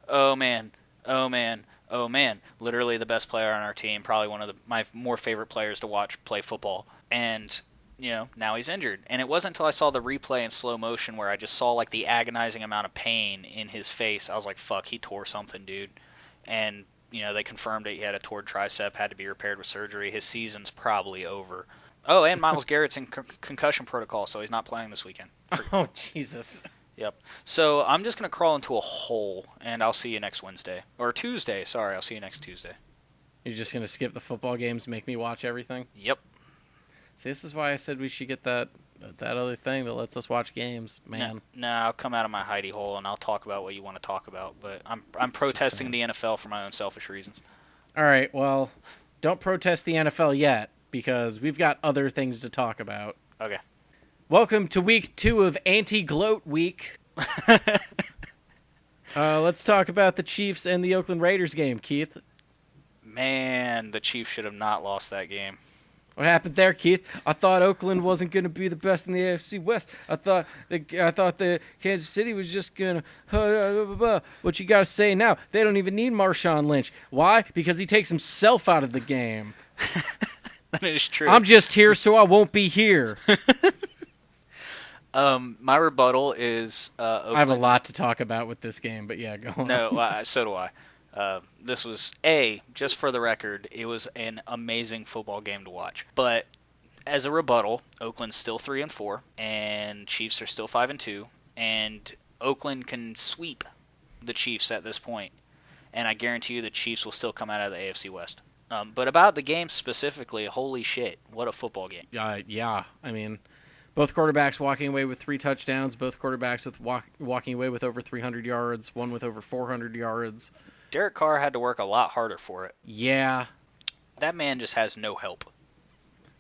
oh man, oh man, oh man. Literally the best player on our team, probably one of my more favorite players to watch play football. And, now he's injured. And it wasn't until I saw the replay in slow motion where I just saw like the agonizing amount of pain in his face. I was like, fuck, he tore something, dude. And, they confirmed it. He had a torn tricep, had to be repaired with surgery. His season's probably over. Oh, and Myles Garrett's in concussion protocol, so he's not playing this weekend. Oh, Jesus. Yep. So I'm just going to crawl into a hole, and I'll see you next Wednesday. Or Tuesday, sorry. I'll see you next Tuesday. You're just going to skip the football games, make me watch everything? Yep. See, this is why I said we should get that other thing that lets us watch games, man. No, I'll come out of my hidey hole, and I'll talk about what you want to talk about. But I'm protesting the NFL for my own selfish reasons. All right, well, don't protest the NFL yet, because we've got other things to talk about. Okay. Welcome to week 2 of Anti-Gloat Week. Let's talk about the Chiefs and the Oakland Raiders game, Keith. Man, the Chiefs should have not lost that game. What happened there, Keith? I thought Oakland wasn't going to be the best in the AFC West. I thought the Kansas City was just going to... What you got to say now? They don't even need Marshawn Lynch. Why? Because he takes himself out of the game. That is true. I'm just here so I won't be here. My rebuttal is... Oakland. I have a lot to talk about with this game, but yeah, go on. No, so do I. This was, just for the record, it was an amazing football game to watch. But as a rebuttal, Oakland's still 3-4, and Chiefs are still 5-2, and Oakland can sweep the Chiefs at this point, and I guarantee you the Chiefs will still come out of the AFC West. But about the game specifically, holy shit, what a football game. Yeah, I mean, both quarterbacks walking away with 3 touchdowns, both quarterbacks with walking away with over 300 yards, one with over 400 yards. Derek Carr had to work a lot harder for it. Yeah. That man just has no help.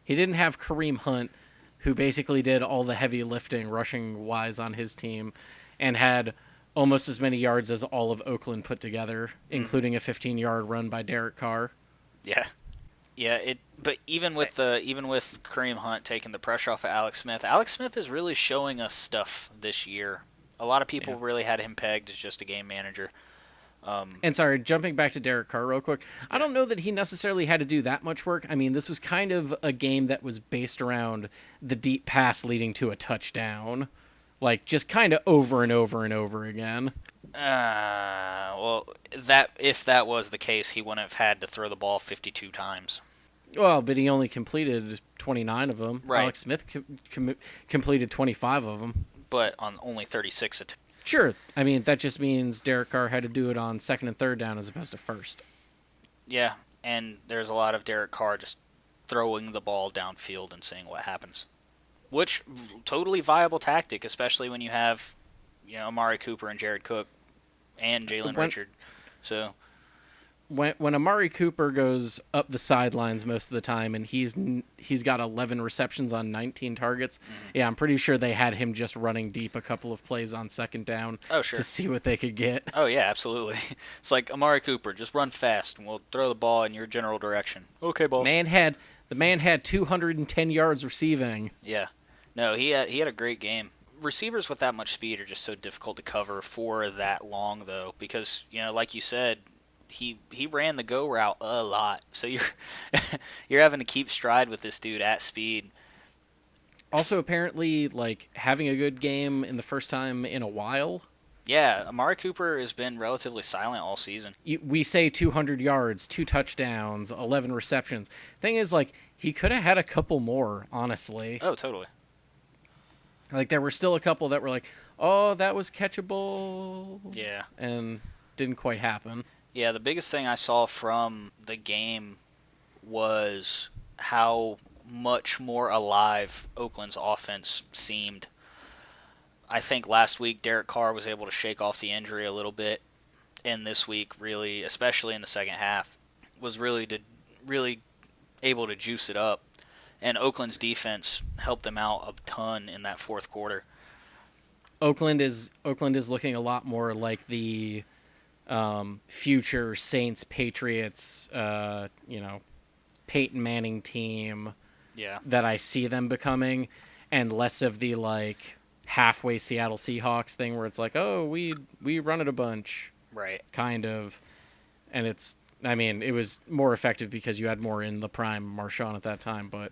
He didn't have Kareem Hunt, who basically did all the heavy lifting rushing-wise on his team, and had almost as many yards as all of Oakland put together, including a 15-yard run by Derek Carr. Yeah. Yeah, but even with Kareem Hunt taking the pressure off of Alex Smith is really showing us stuff this year. A lot of people really had him pegged as just a game manager. And sorry, jumping back to Derek Carr real quick, I don't know that he necessarily had to do that much work. I mean, this was kind of a game that was based around the deep pass leading to a touchdown. Like, just kind of over and over and over again. Well, if that was the case, he wouldn't have had to throw the ball 52 times. Well, but he only completed 29 of them. Right. Alex Smith completed 25 of them. But on only 36 attempts. Sure. I mean, that just means Derek Carr had to do it on 2nd and 3rd down as opposed to 1st. Yeah, and there's a lot of Derek Carr just throwing the ball downfield and seeing what happens. Which, totally viable tactic, especially when you have, Amari Cooper and Jared Cook and Jalen Richard. So when Amari Cooper goes up the sidelines most of the time and he's got 11 receptions on 19 targets, yeah, I'm pretty sure they had him just running deep a couple of plays on 2nd down to see what they could get. Oh, yeah, absolutely. It's like, Amari Cooper, just run fast and we'll throw the ball in your general direction. Okay, boss. The man had 210 yards receiving. Yeah. No, he had a great game. Receivers with that much speed are just so difficult to cover for that long, though, because, like you said, he ran the go route a lot. So you're having to keep stride with this dude at speed. Also, apparently, like, having a good game in the first time in a while. Yeah, Amari Cooper has been relatively silent all season. We say 200 yards, 2 touchdowns, 11 receptions. Thing is, like, he could have had a couple more, honestly. Oh, totally. Like, there were still a couple that were like, oh, that was catchable. Yeah. And didn't quite happen. Yeah, the biggest thing I saw from the game was how much more alive Oakland's offense seemed. I think last week Derek Carr was able to shake off the injury a little bit, and this week, really, especially in the second half, was really able to juice it up. And Oakland's defense helped them out a ton in that fourth quarter. Oakland is looking a lot more like the future Saints Patriots, Peyton Manning team. Yeah. That I see them becoming, and less of the like halfway Seattle Seahawks thing where it's like, oh, we run it a bunch, right? Kind of, and it was more effective because you had more in the prime Marshawn at that time, but.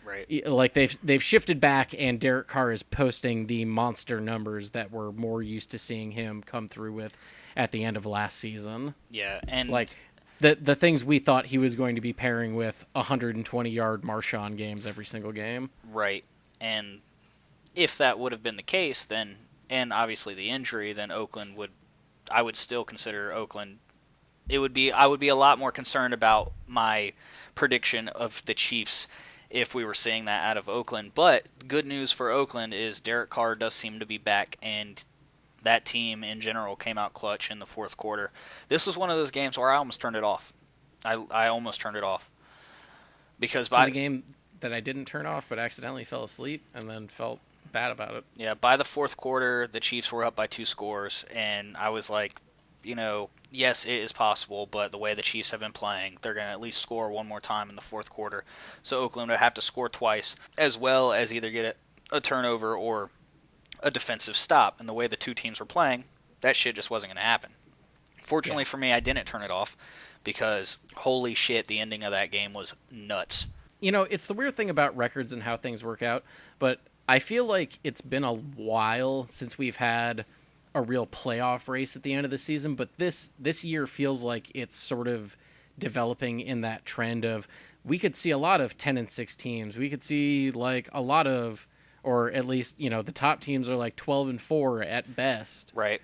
Right. Like they've shifted back, and Derek Carr is posting the monster numbers that we're more used to seeing him come through with at the end of last season. Yeah, and like the things we thought he was going to be pairing with 120-yard Marshawn games every single game. Right, and if that would have been the case, then and obviously the injury, then I would still consider Oakland. I would be a lot more concerned about my prediction of the Chiefs if we were seeing that out of Oakland. But good news for Oakland is Derek Carr does seem to be back, and that team in general came out clutch in the fourth quarter. This was one of those games where I almost turned it off. I almost turned it off. Because this is a game that I didn't turn off, but accidentally fell asleep and then felt bad about it. Yeah, by the fourth quarter, the Chiefs were up by 2 scores, and I was like, yes, it is possible, but the way the Chiefs have been playing, they're going to at least score one more time in the fourth quarter. So Oakland would have to score twice, as well as either get a turnover or a defensive stop. And the way the two teams were playing, that shit just wasn't going to happen. Fortunately for me, I didn't turn it off because, holy shit, the ending of that game was nuts. It's the weird thing about records and how things work out, but I feel like it's been a while since we've had a real playoff race at the end of the season, but this year feels like it's sort of developing in that trend of we could see a lot of 10-6 teams. We could see like a lot of, or at least, the top teams are like 12-4 at best. Right.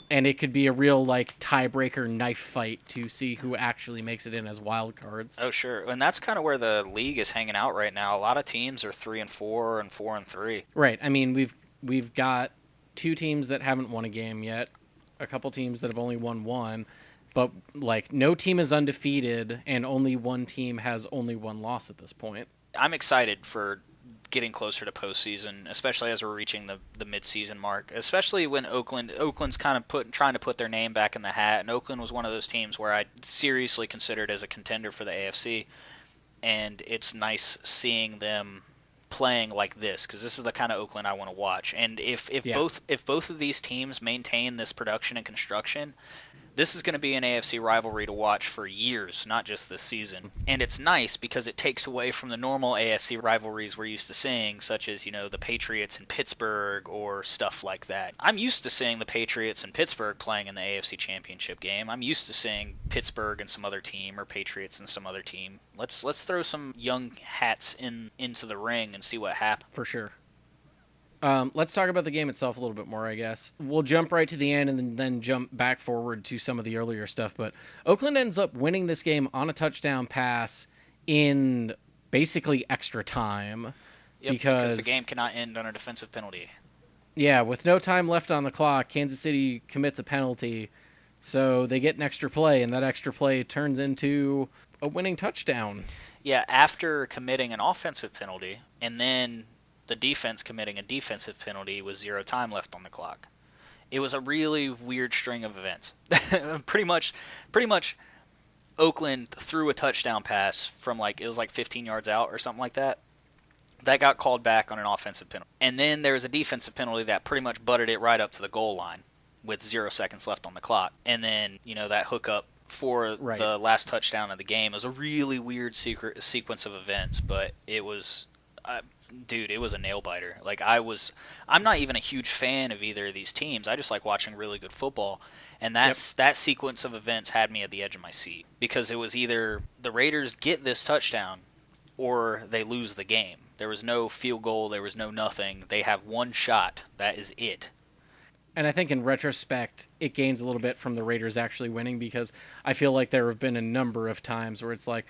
And it could be a real like tiebreaker knife fight to see who actually makes it in as wild cards. Oh, sure. And that's kind of where the league is hanging out right now. A lot of teams are 3-4 and 4-3. Right. I mean, we've got 2 teams that haven't won a game yet, a couple teams that have only won one, but like no team is undefeated and only one team has only one loss at this point. I'm excited for getting closer to postseason, especially as we're reaching the mid-season mark, especially when Oakland's kind of trying to put their name back in the hat, and Oakland was one of those teams where I seriously considered as a contender for the AFC, and it's nice seeing them playing like this, because this is the kind of Oakland I want to watch. And if both of these teams maintain this production and construction, this is going to be an AFC rivalry to watch for years, not just this season. And it's nice because it takes away from the normal AFC rivalries we're used to seeing, such as, the Patriots and Pittsburgh or stuff like that. I'm used to seeing the Patriots and Pittsburgh playing in the AFC Championship game. I'm used to seeing Pittsburgh and some other team, or Patriots and some other team. Let's throw some young hats into the ring and see what happens. For sure. Let's talk about the game itself a little bit more, I guess. We'll jump right to the end and then jump back forward to some of the earlier stuff. But Oakland ends up winning this game on a touchdown pass in basically extra time. Yep, because the game cannot end on a defensive penalty. Yeah, with no time left on the clock, Kansas City commits a penalty. So they get an extra play, and that extra play turns into a winning touchdown. Yeah, after committing an offensive penalty, and then the defense committing a defensive penalty with 0 time left on the clock. It was a really weird string of events. pretty much Oakland threw a touchdown pass from it was 15 yards out or something like that. That got called back on an offensive penalty. And then there was a defensive penalty that pretty much butted it right up to the goal line with 0 seconds left on the clock. And then, that hookup for the last touchdown of the game was a really weird sequence of events, but it was... dude, it was a nail biter. I'm not even a huge fan of either of these teams. I just like watching really good football, and that sequence of events had me at the edge of my seat, because it was either the Raiders get this touchdown, or they lose the game. There was no field goal. There was no nothing. They have one shot. That is it. And I think in retrospect, it gains a little bit from the Raiders actually winning, because I feel like there have been a number of times where it's like,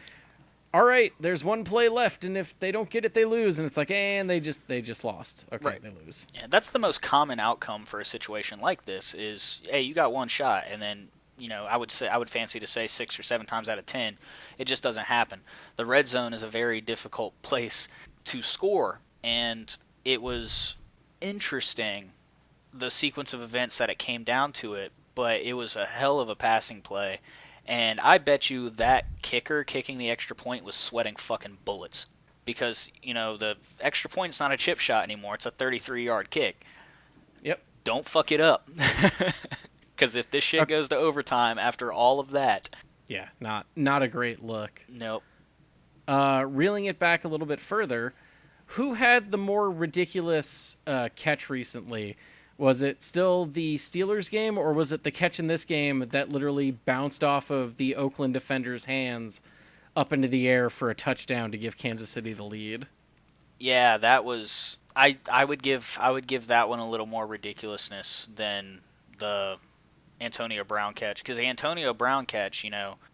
all right, there's one play left, and if they don't get it, they lose. And it's like, and they just lost. Okay, Right. they lose. Yeah, that's the most common outcome for a situation like this is, hey, you got one shot, and then, I would fancy to say 6 or 7 times out of 10, it just doesn't happen. The red zone is a very difficult place to score, and it was interesting, the sequence of events that it came down to it, but it was a hell of a passing play, and I bet you that kicker kicking the extra point was sweating fucking bullets, because, the extra point's not a chip shot anymore, it's a 33-yard kick. Yep. Don't fuck it up. Because if this shit goes to overtime after all of that... Yeah, not a great look. Nope. Reeling it back a little bit further, who had the more ridiculous catch recently? Was it still the Steelers game, or was it the catch in this game that literally bounced off of the Oakland defender's hands up into the air for a touchdown to give Kansas City the lead? Yeah, that was... I would give that one a little more ridiculousness than the Antonio Brown catch, because the Antonio Brown catch,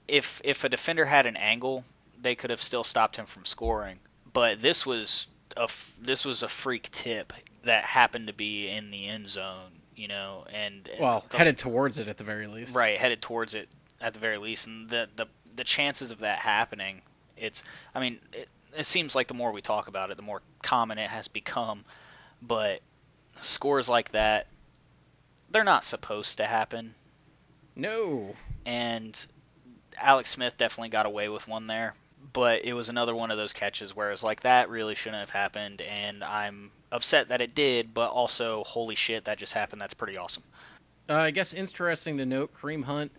if a defender had an angle, they could have still stopped him from scoring. But this was a freak tip that happened to be in the end zone, and headed towards it at the very least. Right, headed towards it at the very least, and the chances of that happening, it seems like the more we talk about it, the more common it has become. But scores like that, they're not supposed to happen. No. And Alex Smith definitely got away with one there. But it was another one of those catches where it's like, that really shouldn't have happened. And I'm upset that it did, but also, holy shit, that just happened. That's pretty awesome. I guess interesting to note, Kareem Hunt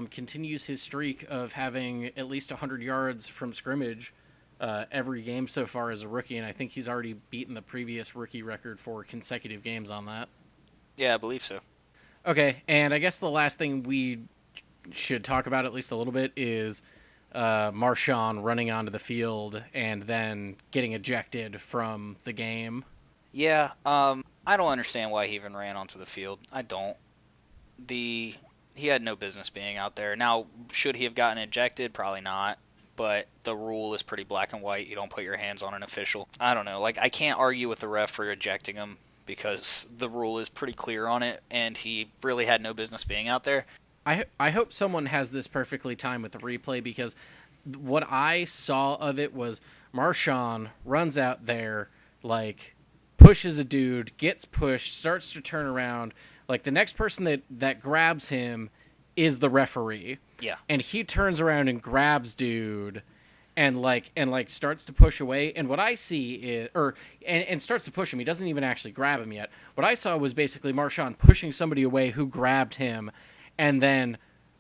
continues his streak of having at least 100 yards from scrimmage every game so far as a rookie, and I think he's already beaten the previous rookie record for consecutive games on that. Yeah, I believe so. Okay, and I guess the last thing we should talk about at least a little bit is Marshawn running onto the field and then getting ejected from the game. Yeah, I don't understand why he even ran onto the field. I don't. He had no business being out there. Now, should he have gotten ejected? Probably not. But the rule is pretty black and white. You don't put your hands on an official. I don't know. I can't argue with the ref for ejecting him because the rule is pretty clear on it, and he really had no business being out there. I hope someone has this perfectly timed with the replay, because what I saw of it was Marshawn runs out there, pushes a dude, gets pushed, starts to turn around. The next person that grabs him is the referee. Yeah. And he turns around and grabs dude and starts to push away. And what I see is, and starts to push him. He doesn't even actually grab him yet. What I saw was basically Marshawn pushing somebody away who grabbed him, and then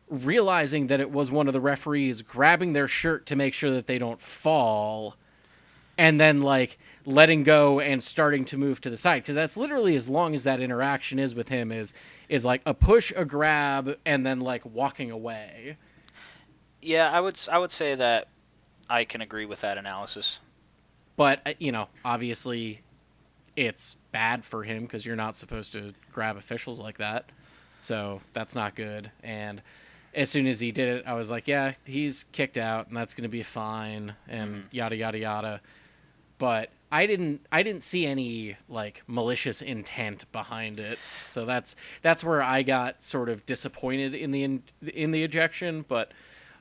realizing that it was one of the referees, grabbing their shirt to make sure that they don't fall, and then letting go and starting to move to the side, because that's literally as long as that interaction is with him is a push, a grab, and then walking away. Yeah, I would say that I can agree with that analysis. But obviously it's bad for him because you're not supposed to grab officials like that, so that's not good. And as soon as he did it, I was like, yeah, he's kicked out and that's going to be fine, and yada yada yada. But I didn't see any malicious intent behind it, so that's where I got sort of disappointed in the ejection. But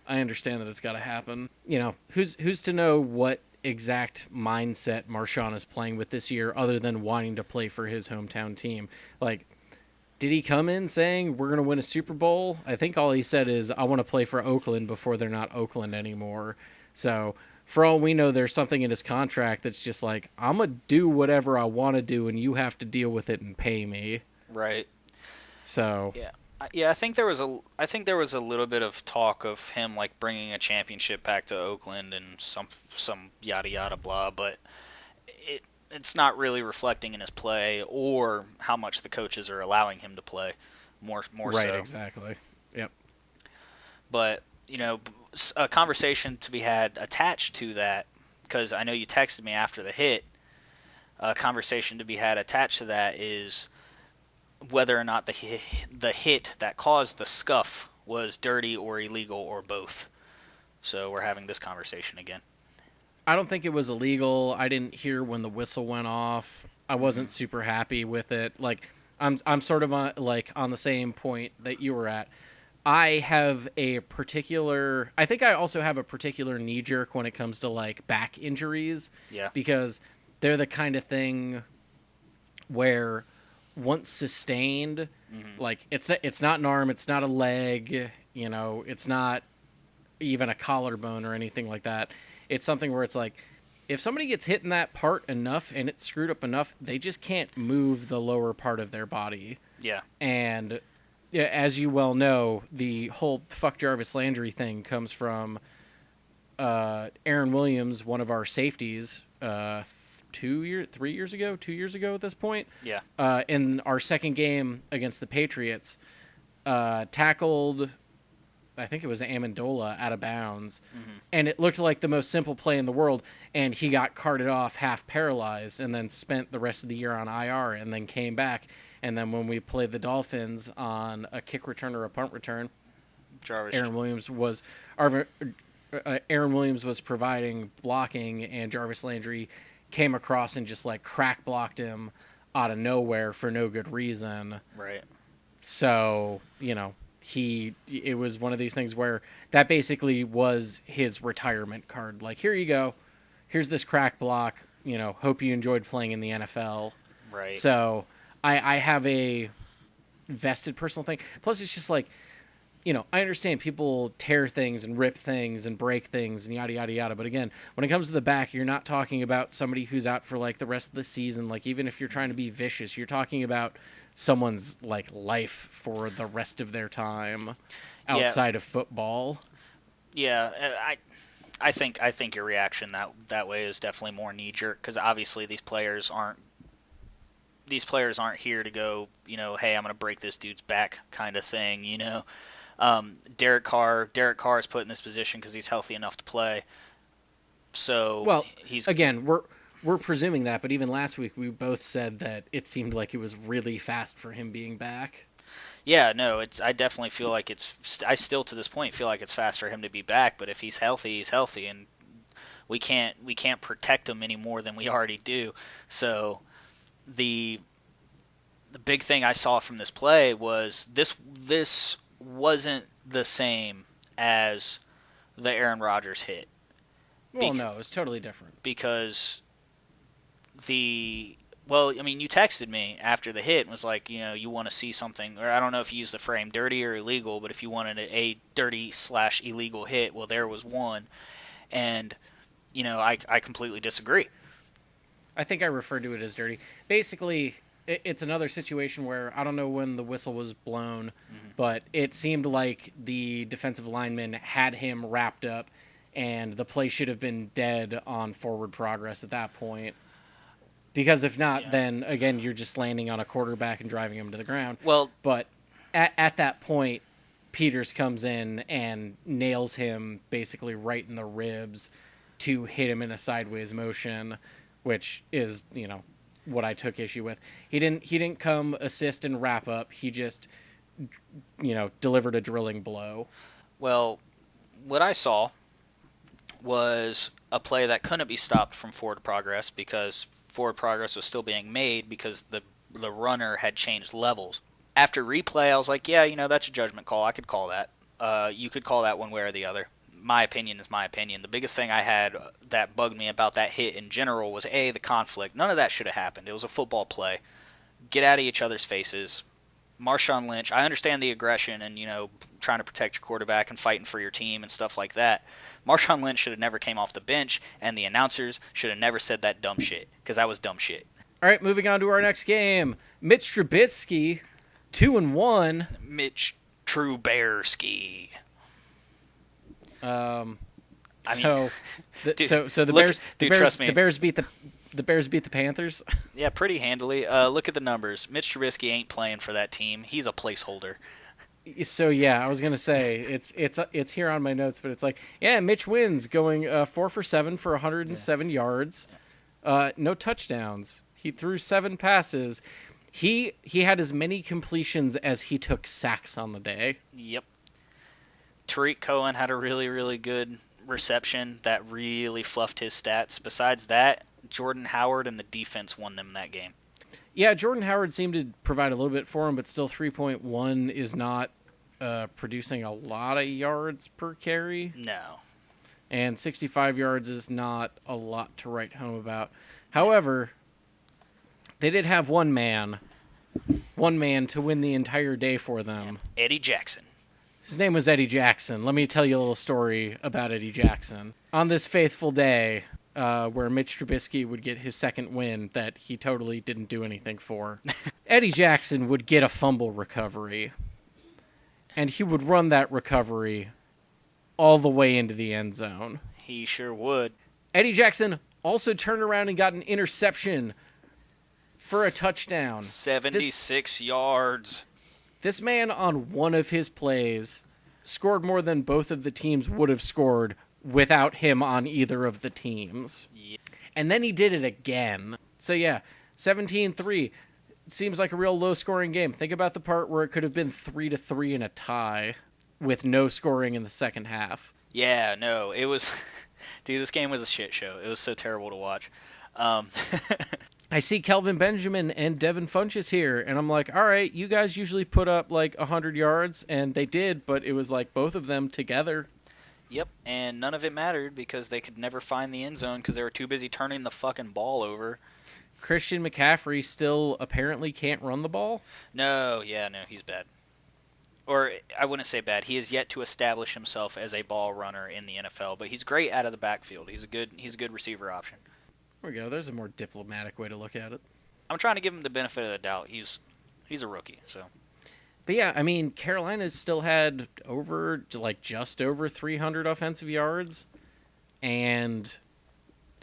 I understand that it's got to happen. Who's to know what exact mindset Marshawn is playing with this year, other than wanting to play for his hometown team? Did he come in saying we're going to win a Super Bowl? I think all he said is, I want to play for Oakland before they're not Oakland anymore. So for all we know, there's something in his contract that's just I'm going to do whatever I want to do, and you have to deal with it and pay me. Right. So yeah, I think there was a little bit of talk of him bringing a championship back to Oakland and some yada yada blah, but it's not really reflecting in his play or how much the coaches are allowing him to play. More right, so. Exactly. Yep. But a conversation to be had attached to that because I know you texted me after the hit. A conversation to be had attached to that is whether or not the hit that caused the scuff was dirty or illegal or both. So we're having this conversation again. I don't think it was illegal. I didn't hear when the whistle went off. I wasn't super happy with it. Like, I'm sort of on the same point that you were at. I have a particular... I think I also have a particular knee-jerk when it comes to, like, back injuries. Yeah. Because they're the kind of thing where once sustained, like, it's not an arm, it's not a leg, you know, it's not even a collarbone or anything like that. It's something where it's like, if somebody gets hit in that part enough and it's screwed up enough, they just can't move the lower part of their body. Yeah. And yeah, as you well know, the whole fuck Jarvis Landry thing comes from Aaron Williams, one of our safeties, 2 years ago at this point. Yeah. In our second game against the Patriots, tackled, I think it was Amendola, out of bounds, and it looked like the most simple play in the world, and he got carted off half paralyzed and then spent the rest of the year on IR and then came back. And then when we played the Dolphins on a kick return or a punt return, Aaron Williams was providing blocking, and Jarvis Landry came across and just like crack blocked him out of nowhere for no good reason. Right. So, you know, it was one of these things where that basically was his retirement card. Like, here you go. Here's this crack block. You know, hope you enjoyed playing in the NFL. Right. So I have a vested personal thing. Plus, it's just like, you know, I understand people tear things and rip things and break things and yada, yada, yada. But again, when it comes to the back, you're not talking about somebody who's out for like the rest of the season. Like, even if you're trying to be vicious, you're talking about someone's like life for the rest of their time outside of football. Yeah. I think your reaction that way is definitely more knee jerk, because obviously these players aren't here to go, you know, hey, I'm going to break this dude's back kind of thing, you know. Derek Carr is put in this position because he's healthy enough to play. So, well, again, we're presuming that, but even last week we both said that it seemed like it was really fast for him being back. Yeah, no, I definitely feel like I still to this point feel like it's fast for him to be back, but if he's healthy, and we can't protect him any more than we already do. So the big thing I saw from this play was this wasn't the same as the Aaron Rodgers hit. Well, no, it's totally different. Because I mean, you texted me after the hit and was like, you know, you want to see something, or I don't know if you used the frame dirty or illegal, but if you wanted a dirty/illegal hit, well, there was one. And, you know, I completely disagree. I think I referred to it as dirty. Basically, it's another situation where I don't know when the whistle was blown, but it seemed like the defensive lineman had him wrapped up, and the play should have been dead on forward progress at that point. Because if not, then, again, you're just landing on a quarterback and driving him to the ground. Well, but at that point, Peters comes in and nails him basically right in the ribs to hit him in a sideways motion, which is, you know, what I took issue with. He didn't come assist and wrap up. He just, you know, delivered a drilling blow. Well, what I saw was a play that couldn't be stopped from forward progress because forward progress was still being made because the runner had changed levels. After replay, I was like, yeah, you know, that's a judgment call. I could call that. You could call that one way or the other. My opinion is my opinion. The biggest thing I had that bugged me about that hit in general was, A, the conflict. None of that should have happened. It was a football play. Get out of each other's faces. Marshawn Lynch, I understand the aggression and, you know, trying to protect your quarterback and fighting for your team and stuff like that. Marshawn Lynch should have never came off the bench, and the announcers should have never said that dumb shit, because that was dumb shit. All right, moving on to our next game. Mitch Trubisky, 2-1. Mitch Trubisky. The Bears beat the Panthers. Yeah, pretty handily. Look at the numbers. Mitch Trubisky ain't playing for that team. He's a placeholder. So yeah, I was gonna say it's here on my notes, but it's like, yeah, Mitch wins, going 4 for 7 for 107 yards, no touchdowns. He threw 7 passes. He had as many completions as he took sacks on the day. Yep. Tariq Cohen had a really, really good reception that really fluffed his stats. Besides that, Jordan Howard and the defense won them that game. Yeah, Jordan Howard seemed to provide a little bit for him, but still 3.1 is not producing a lot of yards per carry. No. And 65 yards is not a lot to write home about. However, they did have one man to win the entire day for them. Eddie Jackson. His name was Eddie Jackson. Let me tell you a little story about Eddie Jackson. On this faithful day, where Mitch Trubisky would get his second win that he totally didn't do anything for, Eddie Jackson would get a fumble recovery. And he would run that recovery all the way into the end zone. He sure would. Eddie Jackson also turned around and got an interception for a touchdown. 76 yards. This man, on one of his plays, scored more than both of the teams would have scored without him on either of the teams. Yeah. And then he did it again. So yeah, 17-3. Seems like a real low-scoring game. Think about the part where it could have been 3-3 in a tie with no scoring in the second half. Yeah, no, it was... Dude, this game was a shit show. It was so terrible to watch. I see Kelvin Benjamin and Devin Funchess here, and I'm like, all right, you guys usually put up like 100 yards, and they did, but it was like both of them together. Yep, and none of it mattered because they could never find the end zone because they were too busy turning the fucking ball over. Christian McCaffrey still apparently can't run the ball? No, he's bad. Or I wouldn't say bad. He has yet to establish himself as a ball runner in the NFL, but he's great out of the backfield. He's a good receiver option. There we go. There's a more diplomatic way to look at it. I'm trying to give him the benefit of the doubt. He's a rookie, so. But yeah, I mean, Carolina's still had just over 300 offensive yards, and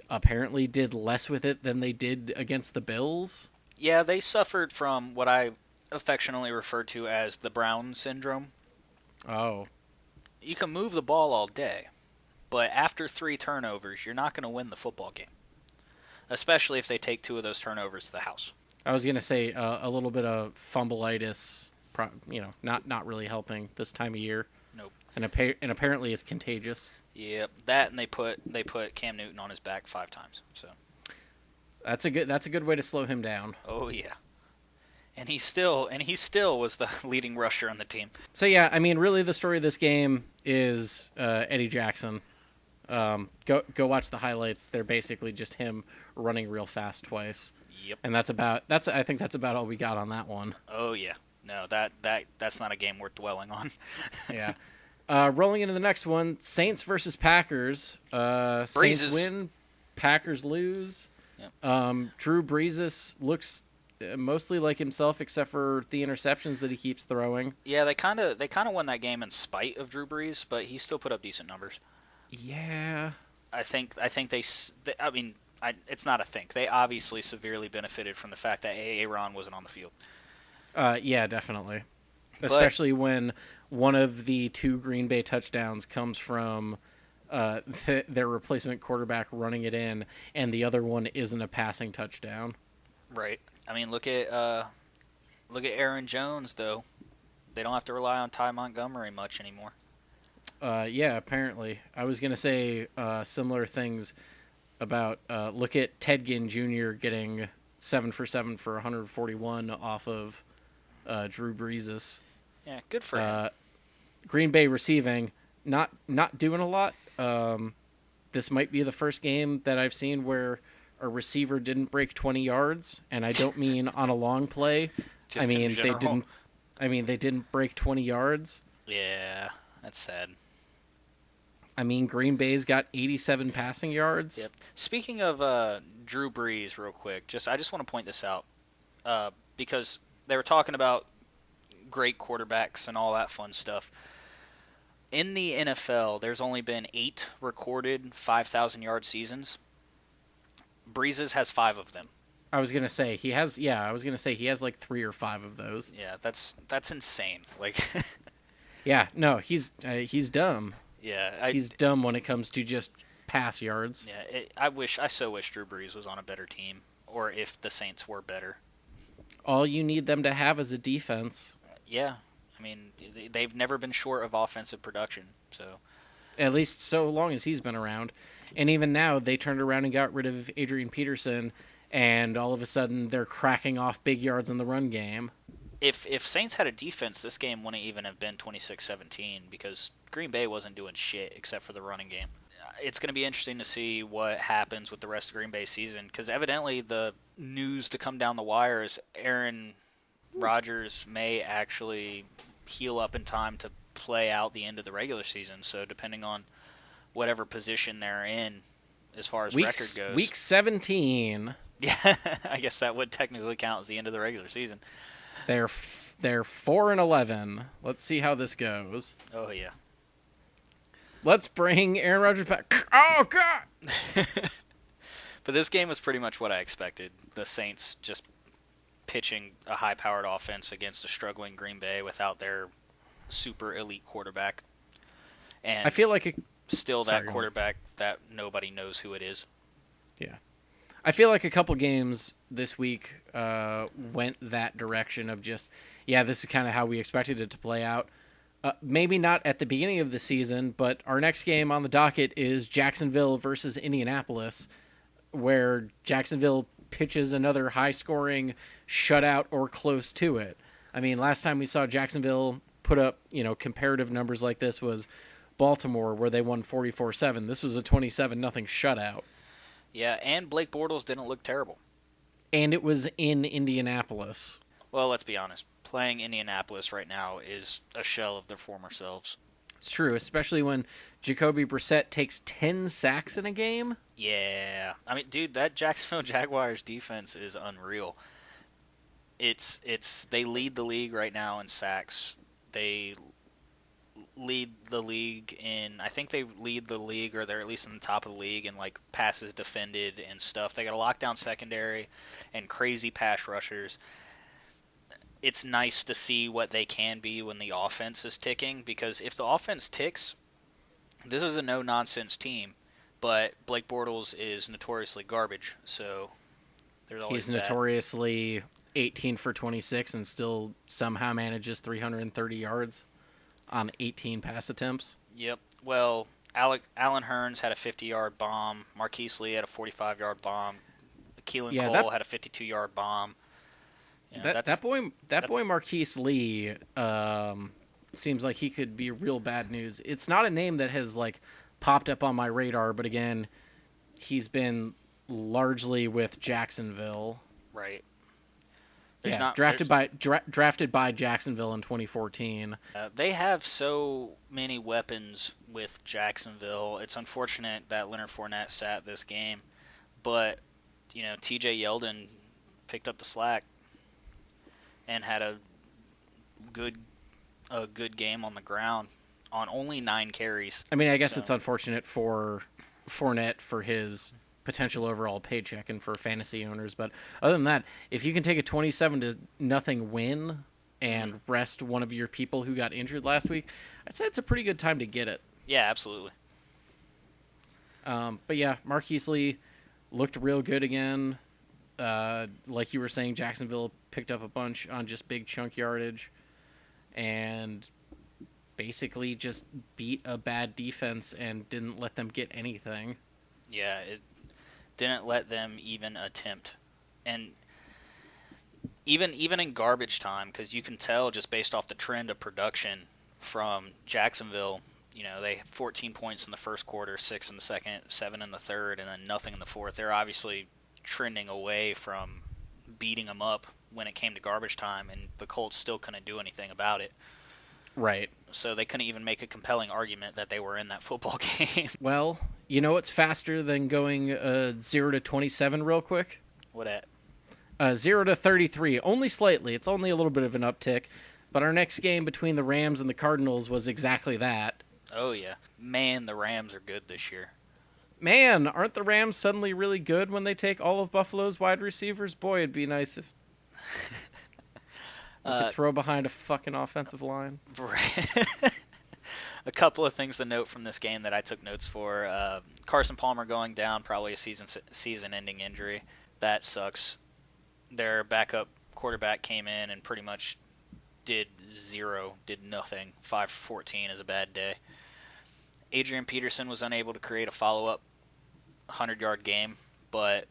apparently did less with it than they did against the Bills. Yeah, they suffered from what I affectionately refer to as the Brown syndrome. Oh. You can move the ball all day, but after 3 turnovers, you're not going to win the football game. Especially if they take 2 of those turnovers to the house. I was going to say a little bit of fumbleitis, not really helping this time of year. Nope. And apparently it's contagious. Yep, that and they put Cam Newton on his back 5 times. So that's a good way to slow him down. Oh yeah. And he still was the leading rusher on the team. So yeah, I mean, really the story of this game is Eddie Jackson. Go watch the highlights. They're basically just him running real fast twice. Yep. And I think that's about all we got on that one. Oh yeah. No, that's not a game worth dwelling on. Yeah. Rolling into the next one, Saints versus Packers. Saints win, Packers lose. Yep. Drew Brees looks mostly like himself, except for the interceptions that he keeps throwing. Yeah, they kind of won that game in spite of Drew Brees, but he still put up decent numbers. Yeah. I think it's not a think. They obviously severely benefited from the fact that Aaron wasn't on the field. Yeah, definitely. Especially when one of the 2 Green Bay touchdowns comes from their replacement quarterback running it in, and the other one isn't a passing touchdown. Right. I mean, look at Aaron Jones, though. They don't have to rely on Ty Montgomery much anymore. Yeah, apparently. I was going to say similar things about look at Ted Ginn Jr. getting 7 for 7 for 141 off of Drew Brees'. Yeah, good for him. Green Bay receiving, not doing a lot. This might be the first game that I've seen where a receiver didn't break 20 yards, and I don't mean on a long play. Just in general. They didn't break 20 yards. Yeah, that's sad. I mean, Green Bay's got 87 passing yards. Yep. Speaking of Drew Brees, real quick, I just want to point this out because they were talking about great quarterbacks and all that fun stuff. In the NFL, there's only been 8 recorded 5,000-yard seasons. Brees's has 5 of them. I was gonna say he has. Yeah, I was gonna say he has like 3 or 5 of those. Yeah, that's insane. Like, Yeah, no, he's dumb. yeah, He's dumb when it comes to just pass yards. yeah. I so wish Drew Brees was on a better team, or if the Saints were better. All you need them to have is a defense. Yeah, I mean, they've never been short of offensive production. So, At least so long as he's been around. And even now, they turned around and got rid of Adrian Peterson, and all of a sudden they're cracking off big yards in the run game. if Saints had a defense, this game wouldn't even have been 26-17 because Green Bay wasn't doing shit except for the running game. It's going to be interesting to see what happens with the rest of Green Bay's season because evidently the news to come down the wire is Aaron Rodgers may actually heal up in time to play out the end of the regular season. So depending on whatever position they're in as far as record goes. Week 17. Yeah, I guess that would technically count as the end of the regular season. They're 4-11. Let's see how this goes. Oh, yeah. Let's bring Aaron Rodgers back. Oh, God! But this game was pretty much what I expected. The Saints just pitching a high-powered offense against a struggling Green Bay without their super elite quarterback. And I feel like that quarterback that nobody knows who it is. Yeah. I feel like a couple games this week went that direction of just, yeah, this is kind of how we expected it to play out. Maybe not at the beginning of the season, but our next game on the docket is Jacksonville versus Indianapolis, where Jacksonville pitches another high-scoring shutout or close to it. I mean, last time we saw Jacksonville put up, comparative numbers like this was Baltimore, where they won 44-7. This was a 27-0 shutout. Yeah, and Blake Bortles didn't look terrible. And it was in Indianapolis. Well, let's be honest. Playing Indianapolis right now is a shell of their former selves. It's true, especially when Jacoby Brissett takes 10 sacks in a game. Yeah. I mean, dude, that Jacksonville Jaguars defense is unreal. They lead the league right now in sacks. They lead the league I think they lead the league, or they're at least in the top of the league in like passes defended and stuff. They got a lockdown secondary and crazy pass rushers. It's nice to see what they can be when the offense is ticking, because if the offense ticks, this is a no-nonsense team, but Blake Bortles is notoriously garbage, so there's always He's notoriously 18 for 26 and still somehow manages 330 yards on 18 pass attempts. Yep. Well, Alan Hearns had a 50-yard bomb. Marquise Lee had a 45-yard bomb. Keelan Cole had a 52-yard bomb. That boy Marquise Lee seems like he could be real bad news. It's not a name that has like popped up on my radar, but again, he's been largely with Jacksonville. Right. Drafted by Jacksonville in 2014. They have so many weapons with Jacksonville. It's unfortunate that Leonard Fournette sat this game, but T.J. Yeldon picked up the slack and had a good game on the ground on only 9 carries. I mean, I guess it's unfortunate for Fournette for his potential overall paycheck and for fantasy owners, but other than that, if you can take a 27-0 win and rest one of your people who got injured last week, I'd say it's a pretty good time to get it. Yeah, absolutely. But yeah, Marquise Lee looked real good again. Like you were saying, Jacksonville picked up a bunch on just big chunk yardage and basically just beat a bad defense and didn't let them get anything. Yeah, it didn't let them even attempt. And even in garbage time, because you can tell just based off the trend of production from Jacksonville, they had 14 points in the first quarter, 6 in the second, 7 in the third, and then nothing in the fourth. They're obviously trending away from beating them up when it came to garbage time, and the Colts still couldn't do anything about it. Right. So they couldn't even make a compelling argument that they were in that football game. Well, you know what's faster than going 0-27 real quick? What at? 0-33, only slightly. It's only a little bit of an uptick. But our next game between the Rams and the Cardinals was exactly that. Oh, yeah. Man, the Rams are good this year. Man, aren't the Rams suddenly really good when they take all of Buffalo's wide receivers? Boy, it'd be nice if we could throw behind a fucking offensive line. A couple of things to note from this game that I took notes for. Carson Palmer going down, probably a season-ending injury. That sucks. Their backup quarterback came in and pretty much did nothing. 5 for 14 is a bad day. Adrian Peterson was unable to create a follow-up 100-yard game, but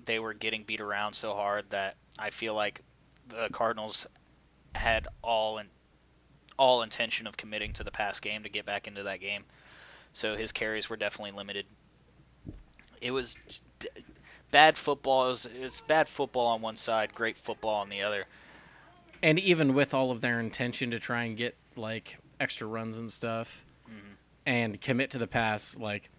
they were getting beat around so hard that I feel like the Cardinals had all intention of committing to the pass game to get back into that game. So his carries were definitely limited. It was bad football. It was bad football on one side, great football on the other. And even with all of their intention to try and get like extra runs and stuff and commit to the pass, like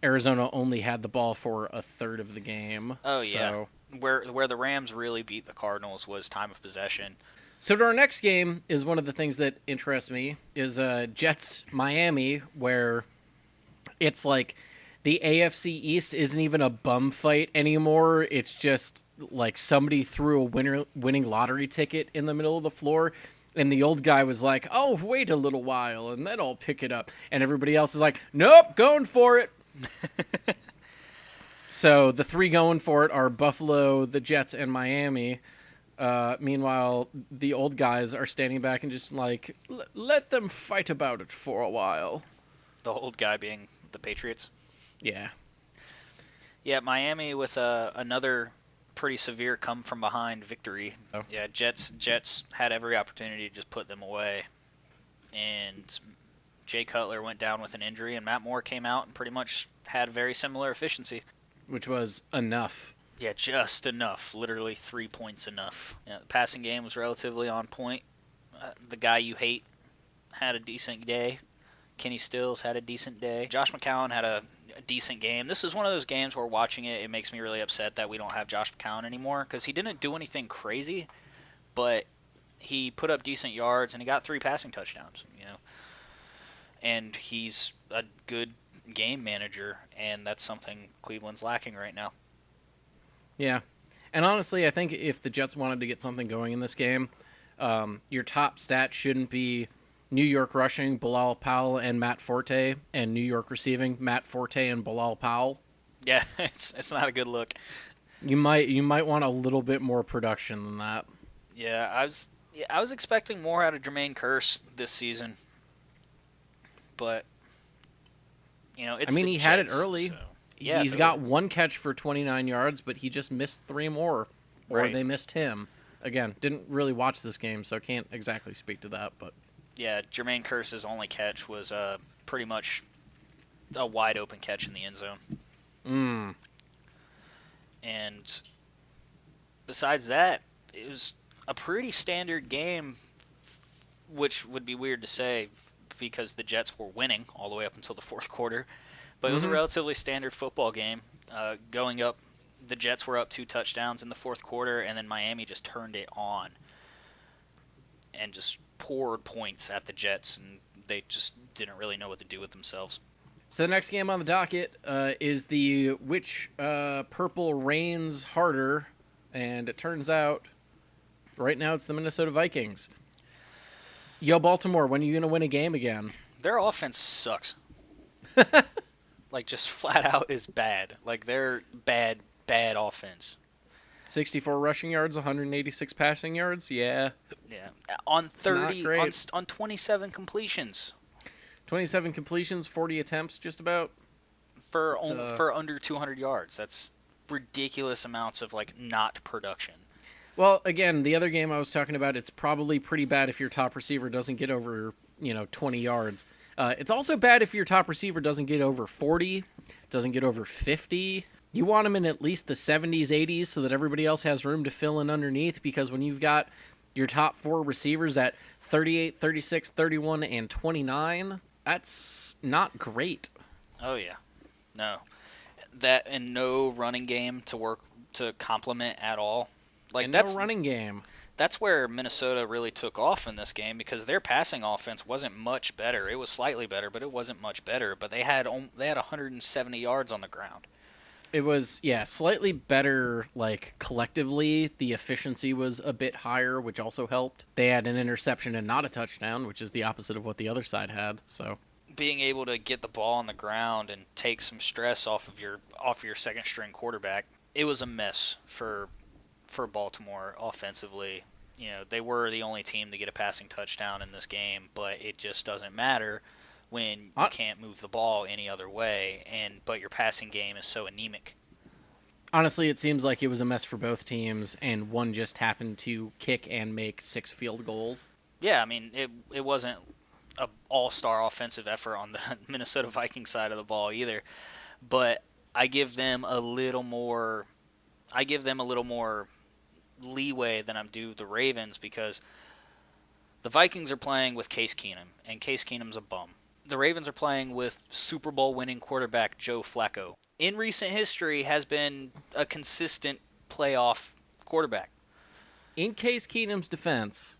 Arizona only had the ball for a third of the game. Oh yeah. So, where the Rams really beat the Cardinals was time of possession. So to our next game is one of the things that interests me is Jets Miami, where it's like the AFC East isn't even a bum fight anymore. It's just like somebody threw a winning lottery ticket in the middle of the floor, and the old guy was like, "Oh, wait a little while, and then I'll pick it up." And everybody else is like, "Nope, going for it." So the three going for it are Buffalo, the Jets, and Miami. Meanwhile, the old guys are standing back and just like, let them fight about it for a while. The old guy being the Patriots? Yeah. Yeah, Miami with another pretty severe come-from-behind victory. Oh. Yeah, Jets had every opportunity to just put them away. And Jay Cutler went down with an injury, and Matt Moore came out and pretty much had very similar efficiency. Which was enough. Yeah, just enough. Literally 3 points enough. Yeah, the passing game was relatively on point. The guy you hate had a decent day. Kenny Stills had a decent day. Josh McCown had a decent game. This is one of those games where watching it makes me really upset that we don't have Josh McCown anymore because he didn't do anything crazy, but he put up decent yards and he got 3 passing touchdowns. And he's a good game manager, and that's something Cleveland's lacking right now. Yeah. And honestly, I think if the Jets wanted to get something going in this game, your top stat shouldn't be New York rushing, Bilal Powell and Matt Forte, and New York receiving, Matt Forte and Bilal Powell. Yeah, it's not a good look. You might want a little bit more production than that. Yeah, I was expecting more out of Jermaine Kearse this season. But it's he Jets, had it early. So. Yeah, he's got 1 catch for 29 yards, but he just missed 3 more, or they missed him. Again, didn't really watch this game, so can't exactly speak to that. But yeah, Jermaine Kearse's only catch was pretty much a wide open catch in the end zone. And besides that, it was a pretty standard game, which would be weird to say because the Jets were winning all the way up until the fourth quarter. But it was a relatively standard football game. Going up, the Jets were up 2 touchdowns in the fourth quarter, and then Miami just turned it on and just poured points at the Jets, and they just didn't really know what to do with themselves. So the next game on the docket is the which purple reigns harder, and it turns out right now it's the Minnesota Vikings. Yo, Baltimore, when are you going to win a game again? Their offense sucks. Like, just flat out is bad. Like, they're bad offense. 64 rushing yards, 186 passing yards, yeah. Yeah. On 27 completions. 27 completions, 40 attempts, just about. For under 200 yards. That's ridiculous amounts of, not production. Well, again, the other game I was talking about, it's probably pretty bad if your top receiver doesn't get over, 20 yards. It's also bad if your top receiver doesn't get over 40, doesn't get over 50. You want him in at least the 70s, 80s so that everybody else has room to fill in underneath, because when you've got your top 4 receivers at 38, 36, 31, and 29, that's not great. Oh, yeah. No. That and no running game to complement at all. That's no running game. that's where Minnesota really took off in this game because their passing offense wasn't much better. It was slightly better, but it wasn't much better. But they had 170 yards on the ground. It was, yeah, slightly better, like, collectively. The efficiency was a bit higher, which also helped. They had an interception and not a touchdown, which is the opposite of what the other side had, so. Being able to get the ball on the ground and take some stress off of your second-string quarterback, it was a mess for Baltimore offensively. You know, they were the only team to get a passing touchdown in this game, but it just doesn't matter when you can't move the ball any other way, but your passing game is so anemic. Honestly, it seems like it was a mess for both teams, and one just happened to kick and make 6 field goals. Yeah, I mean, it wasn't an all-star offensive effort on the Minnesota Vikings side of the ball either, but I give them a little more leeway than I do the Ravens because the Vikings are playing with Case Keenum, and Case Keenum's a bum. The Ravens are playing with Super Bowl winning quarterback Joe Flacco. In recent history, has been a consistent playoff quarterback. In Case Keenum's defense,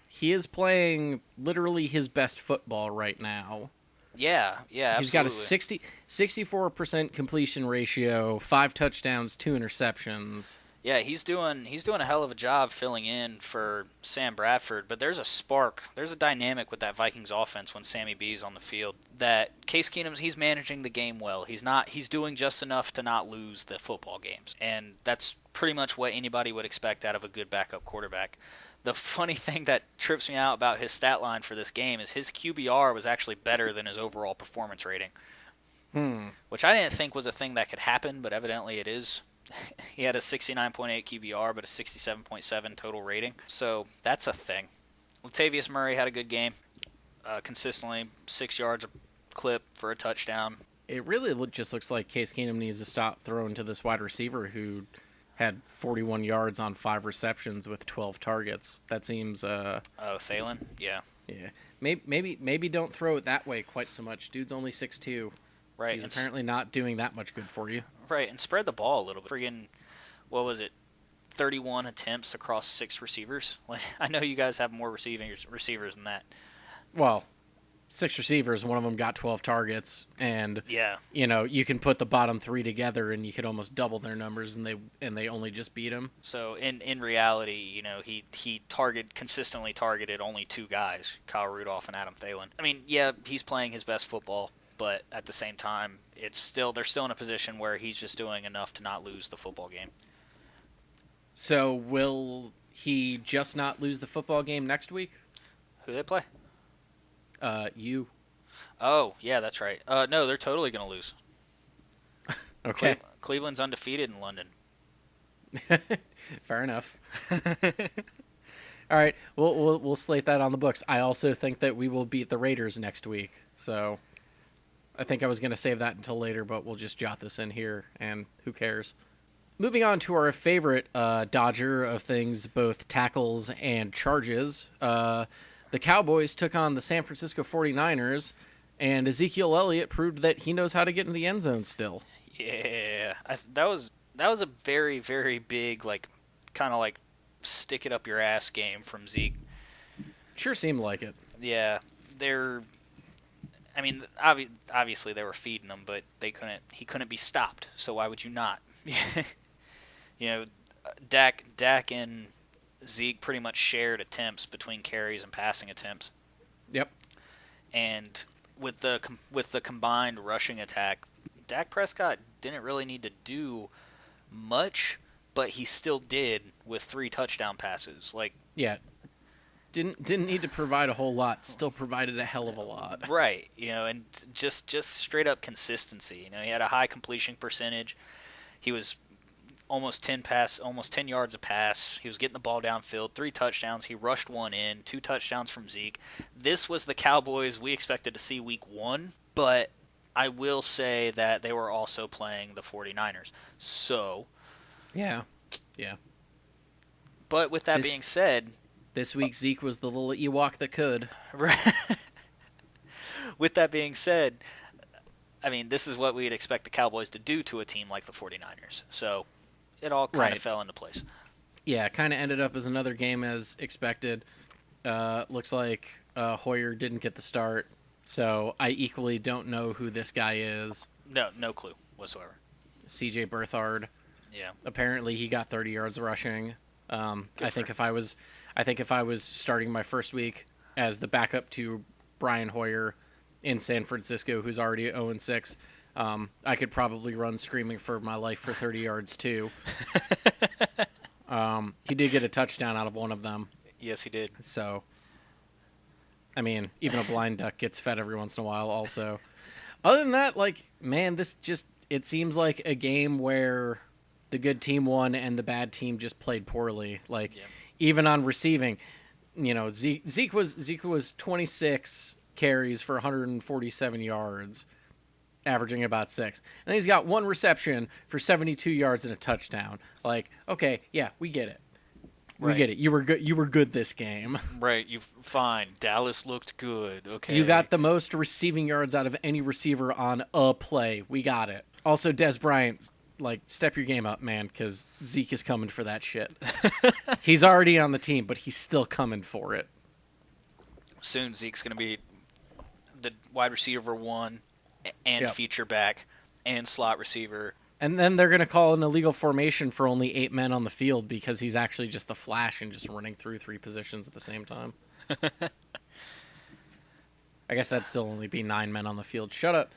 he is playing literally his best football right now. Yeah, absolutely. He's got a 64% completion ratio, 5 touchdowns, 2 interceptions. Yeah, he's doing a hell of a job filling in for Sam Bradford, but there's a dynamic with that Vikings offense when Sammy B's on the field that Case Keenum's he's managing the game well. He's doing just enough to not lose the football games. And that's pretty much what anybody would expect out of a good backup quarterback. The funny thing that trips me out about his stat line for this game is his QBR was actually better than his overall performance rating. Which I didn't think was a thing that could happen, but evidently it is. He had a 69.8 QBR, but a 67.7 total rating. So that's a thing. Latavius Murray had a good game. Consistently 6 yards a clip for a touchdown. It really just looks like Case Keenum needs to stop throwing to this wide receiver who had 41 yards on 5 receptions with 12 targets. That seems... Thielen? Yeah. Yeah. Maybe don't throw it that way quite so much. Dude's only 6'2". Right. He's apparently not doing that much good for you. Right, and spread the ball a little bit. Friggin', what was it, 31 attempts across 6 receivers? Like, I know you guys have more receivers than that. Well, 6 receivers, one of them got 12 targets, and yeah, you can put the bottom 3 together, and you could almost double their numbers, and they only just beat him. So in reality, he consistently targeted only 2 guys, Kyle Rudolph and Adam Thielen. I mean, yeah, he's playing his best football. But at the same time, they're still in a position where he's just doing enough to not lose the football game. So will he just not lose the football game next week? Who they play? You. Oh, yeah, that's right. No, they're totally going to lose. Okay. Cleveland's undefeated in London. Fair enough. All right, we'll slate that on the books. I also think that we will beat the Raiders next week, so... I think I was going to save that until later, but we'll just jot this in here, and who cares? Moving on to our favorite dodger of things, both tackles and charges. The Cowboys took on the San Francisco 49ers, and Ezekiel Elliott proved that he knows how to get in the end zone still. Yeah, that was a very, very big, kind of stick it up your ass game from Zeke. Sure seemed like it. Yeah, obviously they were feeding him, but he couldn't be stopped. So why would you not? Dak and Zeke pretty much shared attempts between carries and passing attempts. Yep. And with the combined rushing attack, Dak Prescott didn't really need to do much, but he still did with 3 touchdown passes. Yeah. Didn't need to provide a whole lot, still provided a hell of a lot. Right, and just straight up consistency. He had a high completion percentage. He was almost 10 yards a pass. He was getting the ball downfield, 3 touchdowns. He rushed 1 in, 2 touchdowns from Zeke. This was the Cowboys we expected to see week 1, but I will say that they were also playing the 49ers. So, yeah. But with that being said, this week, Zeke was the little Ewok that could. With that being said, this is what we'd expect the Cowboys to do to a team like the 49ers. So it all kind of fell into place. Yeah, kind of ended up as another game as expected. Looks like Hoyer didn't get the start, so I equally don't know who this guy is. No clue whatsoever. CJ Berthard. Yeah. Apparently, he got 30 yards rushing. I think if I was starting my first week as the backup to Brian Hoyer in San Francisco, who's already 0-6, I could probably run screaming for my life for 30 yards too. He did get a touchdown out of one of them. Yes, he did. So, I mean, even a blind duck gets fed every once in a while also. Other than that, like, man, it seems like a game where the good team won and the bad team just played poorly. Like, even on receiving, Zeke was 26 carries for 147 yards, averaging about 6. And he's got one reception for 72 yards and a touchdown. Like, okay, yeah, we get it. We get it. You were good. You were good this game. Right. You fine. Dallas looked good. Okay. You got the most receiving yards out of any receiver on a play. We got it. Also, Des Bryant, like, step your game up, man, because Zeke is coming for that shit. He's already on the team, but he's still coming for it. Soon, Zeke's going to be the wide receiver 1 and feature back and slot receiver. And then they're going to call an illegal formation for only 8 men on the field because he's actually just a flash and just running through 3 positions at the same time. I guess that'd still only be 9 men on the field. Shut up.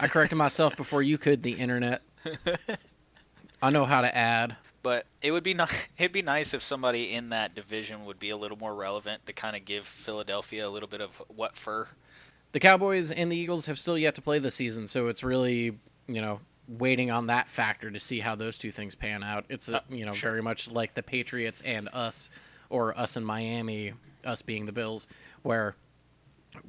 I corrected myself before you could, the internet. I know how to add. But it'd be nice if somebody in that division would be a little more relevant to kind of give Philadelphia a little bit of what for. The Cowboys and the Eagles have still yet to play this season, so it's really, waiting on that factor to see how those two things pan out. It's very much like the Patriots and us, or us in Miami, us being the Bills, where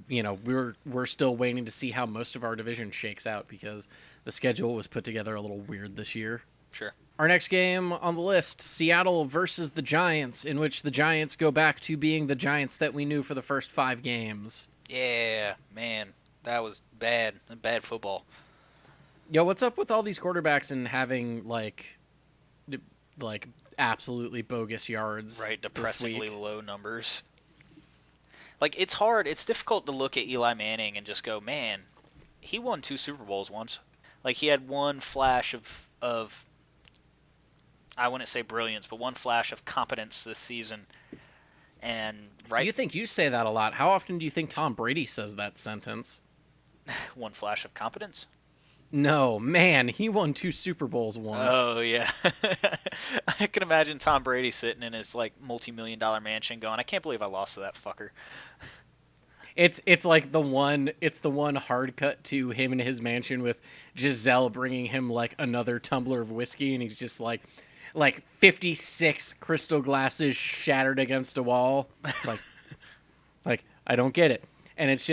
we're still waiting to see how most of our division shakes out because the schedule was put together a little weird this year. Sure. Our next game on the list, Seattle versus the Giants, in which the Giants go back to being the Giants that we knew for the first 5 games. Yeah, man, that was bad football. Yo, what's up with all these quarterbacks and having like absolutely bogus yards? Right, depressingly low numbers. Like, it's hard. It's difficult to look at Eli Manning and just go, man, he won 2 Super Bowls once. Like, he had one flash of I wouldn't say brilliance, but one flash of competence this season. And You think you say that a lot. How often do you think Tom Brady says that sentence? One flash of competence? No, man, he won 2 Super Bowls once. Oh, yeah. I can imagine Tom Brady sitting in his, like, multi-million-dollar mansion going, I can't believe I lost to that fucker. It's like the one hard cut to him in his mansion with Giselle bringing him, like, another tumbler of whiskey, and he's just, like 56 crystal glasses shattered against a wall. It's like, I don't get it. And it's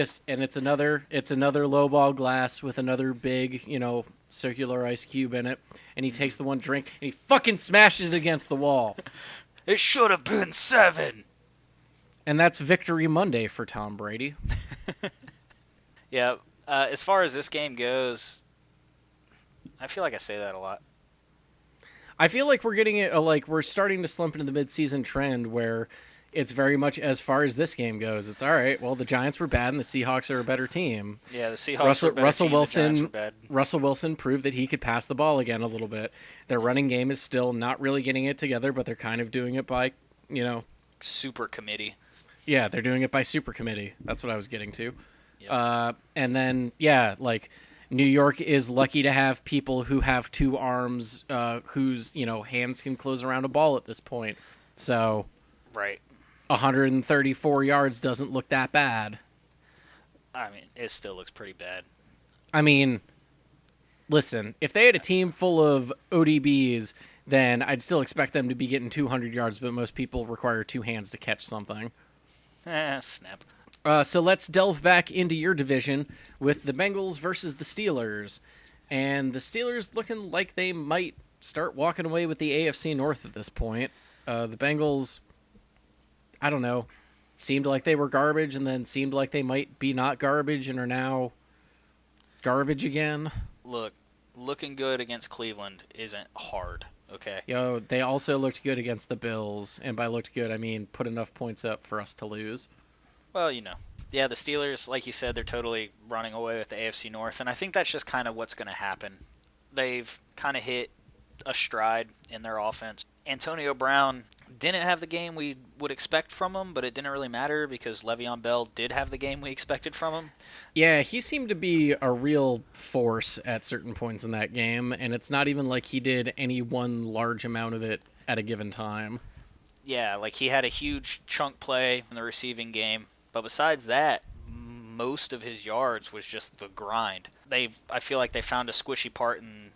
another lowball glass with another big, circular ice cube in it. And he takes the one drink and he fucking smashes it against the wall. It should have been 7. And that's Victory Monday for Tom Brady. Yeah. As far as this game goes, I feel like I say that a lot. I feel like we're getting it. We're starting to slump into the midseason trend where it's very much as far as this game goes. It's all right. Well, the Giants were bad, and the Seahawks are a better team. Yeah, the Seahawks were a better team, the Giants were bad. Russell Wilson proved that he could pass the ball again a little bit. Their running game is still not really getting it together, but they're kind of doing it by, super committee. Yeah, they're doing it by super committee. That's what I was getting to. Yep. And then, New York is lucky to have people who have 2 arms, whose hands can close around a ball at this point. So, right. 134 yards doesn't look that bad. I mean, it still looks pretty bad. I mean, listen, if they had a team full of ODBs, then I'd still expect them to be getting 200 yards, but most people require 2 hands to catch something. Snap. So let's delve back into your division with the Bengals versus the Steelers. And the Steelers looking like they might start walking away with the AFC North at this point. The Bengals, I don't know, seemed like they were garbage and then seemed like they might be not garbage and are now garbage again. Look, looking good against Cleveland isn't hard, okay? Yo, they also looked good against the Bills, and by looked good, I mean put enough points up for us to lose. Well, Yeah, the Steelers, like you said, they're totally running away with the AFC North, and I think that's just kind of what's going to happen. They've kind of hit a stride in their offense. Antonio Brown didn't have the game we would expect from him, but it didn't really matter because Le'Veon Bell did have the game we expected from him. Yeah, he seemed to be a real force at certain points in that game, and it's not even like he did any one large amount of it at a given time. Yeah, like he had a huge chunk play in the receiving game, but besides that, most of his yards was just the grind. I feel like they found a squishy part in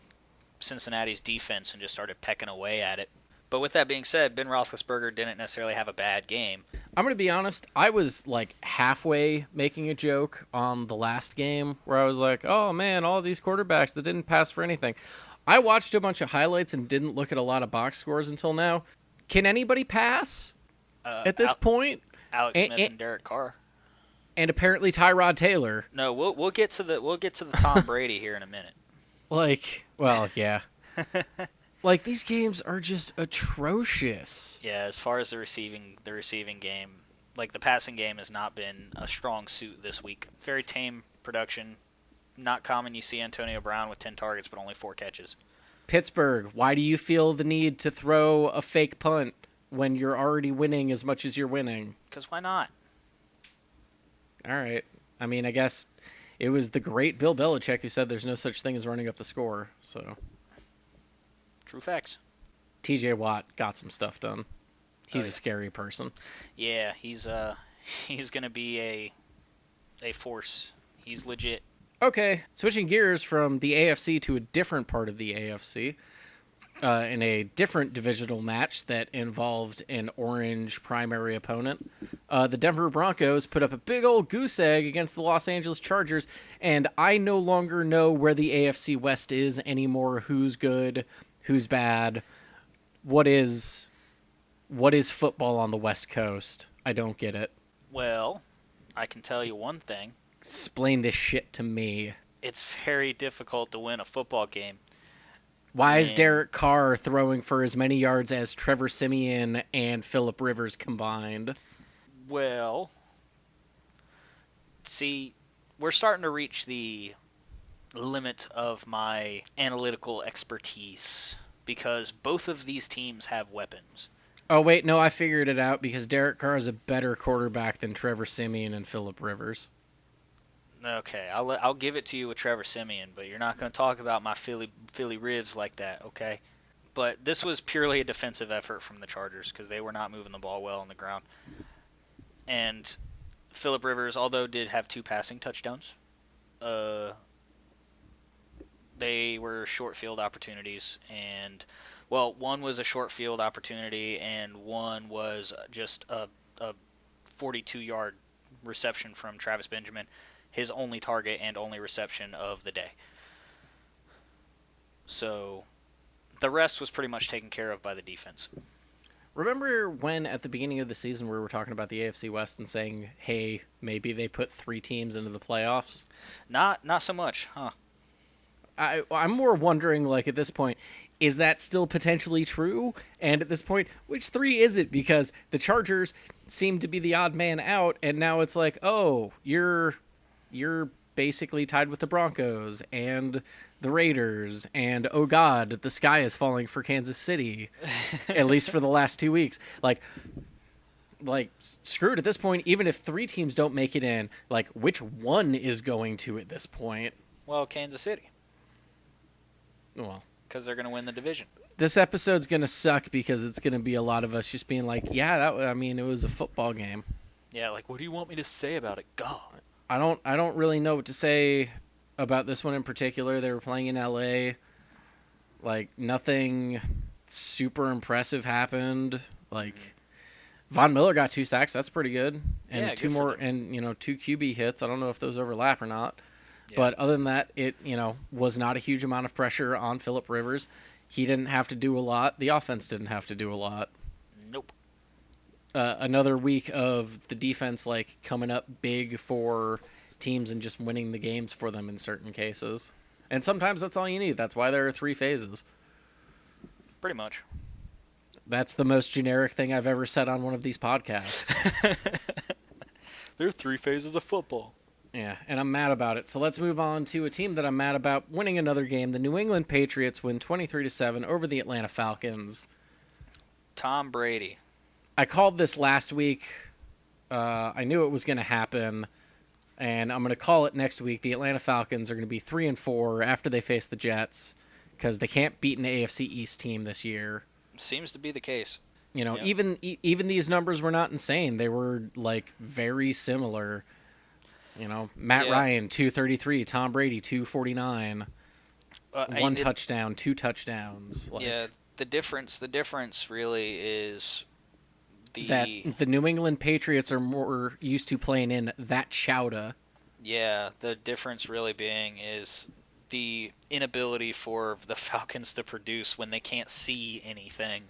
Cincinnati's defense and just started pecking away at it. But with that being said, Ben Roethlisberger didn't necessarily have a bad game. I'm going to be honest, I was like halfway making a joke on the last game where I was like, oh man, all these quarterbacks that didn't pass for anything. I watched a bunch of highlights and didn't look at a lot of box scores until now. Can anybody pass at this point? Alex Smith and Derek Carr. And apparently Tyrod Taylor. No, we'll get to the Tom Brady here in a minute. Like, well, yeah. Like, these games are just atrocious. Yeah, as far as the receiving game, like the passing game has not been a strong suit this week. Very tame production. Not common you see Antonio Brown with 10 targets but only 4 catches. Pittsburgh, why do you feel the need to throw a fake punt when you're already winning as much as you're winning? Because why not? All right. I mean, I guess it was the great Bill Belichick who said there's no such thing as running up the score, so... True facts. TJ Watt got some stuff done. He's a scary person. Yeah, he's going to be a force. He's legit. Okay, switching gears from the AFC to a different part of the AFC, in a different divisional match that involved an orange primary opponent. The Denver Broncos put up a big old goose egg against the Los Angeles Chargers, and I no longer know where the AFC West is anymore. Who's good? Who's bad? What is football on the West Coast? I don't get it. Well, I can tell you one thing. Explain this shit to me. It's very difficult to win a football game. Why is Derek Carr throwing for as many yards as Trevor Siemian and Phillip Rivers combined? Well, see, we're starting to reach the limit of my analytical expertise because both of these teams have weapons. Oh, wait, no, I figured it out because Derek Carr is a better quarterback than Trevor Siemian and Phillip Rivers. Okay, I'll give it to you with Trevor Siemian, but you're not going to talk about my Philly Rivs like that, okay? But this was purely a defensive effort from the Chargers because they were not moving the ball well on the ground. And Phillip Rivers, although did have 2 passing touchdowns, they were short field opportunities, and one was a short field opportunity, and one was just a 42-yard reception from Travis Benjamin, his only target and only reception of the day. So the rest was pretty much taken care of by the defense. Remember when at the beginning of the season we were talking about the AFC West and saying, hey, maybe they put 3 teams into the playoffs? Not so much, huh? I'm more wondering, like, at this point, is that still potentially true? And at this point, which 3 is it? Because the Chargers seem to be the odd man out, and now it's like, oh, you're basically tied with the Broncos and the Raiders, and oh god, the sky is falling for Kansas City, at least for the last 2 weeks. Like, screwed at this point, even if 3 teams don't make it in, like, which one is going to at this point? Well, Kansas City. Well, because they're going to win the division. This episode's going to suck because it's going to be a lot of us just being like, yeah, it was a football game. Yeah, like, what do you want me to say about it? God. I don't really know what to say about this one in particular. They were playing in LA. Like, nothing super impressive happened. Like, Von Miller got 2 sacks. That's pretty good. And yeah, 2 more, and 2 QB hits. I don't know if those overlap or not. Yeah. But other than that, it, was not a huge amount of pressure on Phillip Rivers. He didn't have to do a lot. The offense didn't have to do a lot. Nope. Another week of the defense, like, coming up big for teams and just winning the games for them in certain cases. And sometimes that's all you need. That's why there are 3 phases. Pretty much. That's the most generic thing I've ever said on one of these podcasts. There are 3 phases of football. Yeah, and I'm mad about it. So let's move on to a team that I'm mad about winning another game. The New England Patriots win 23-7 over the Atlanta Falcons. Tom Brady. I called this last week. I knew it was going to happen, and I'm going to call it next week. The Atlanta Falcons are going to be 3-4 after they face the Jets because they can't beat an AFC East team this year. Seems to be the case. You know, Yeah. even these numbers were not insane. They were like very similar. You know, Matt Ryan 233, Tom Brady 249, one touchdown, 2 touchdowns. Like, yeah, the difference really is that the New England Patriots are more used to playing in that chowda. Yeah, the difference really being is the inability for the Falcons to produce when they can't see anything.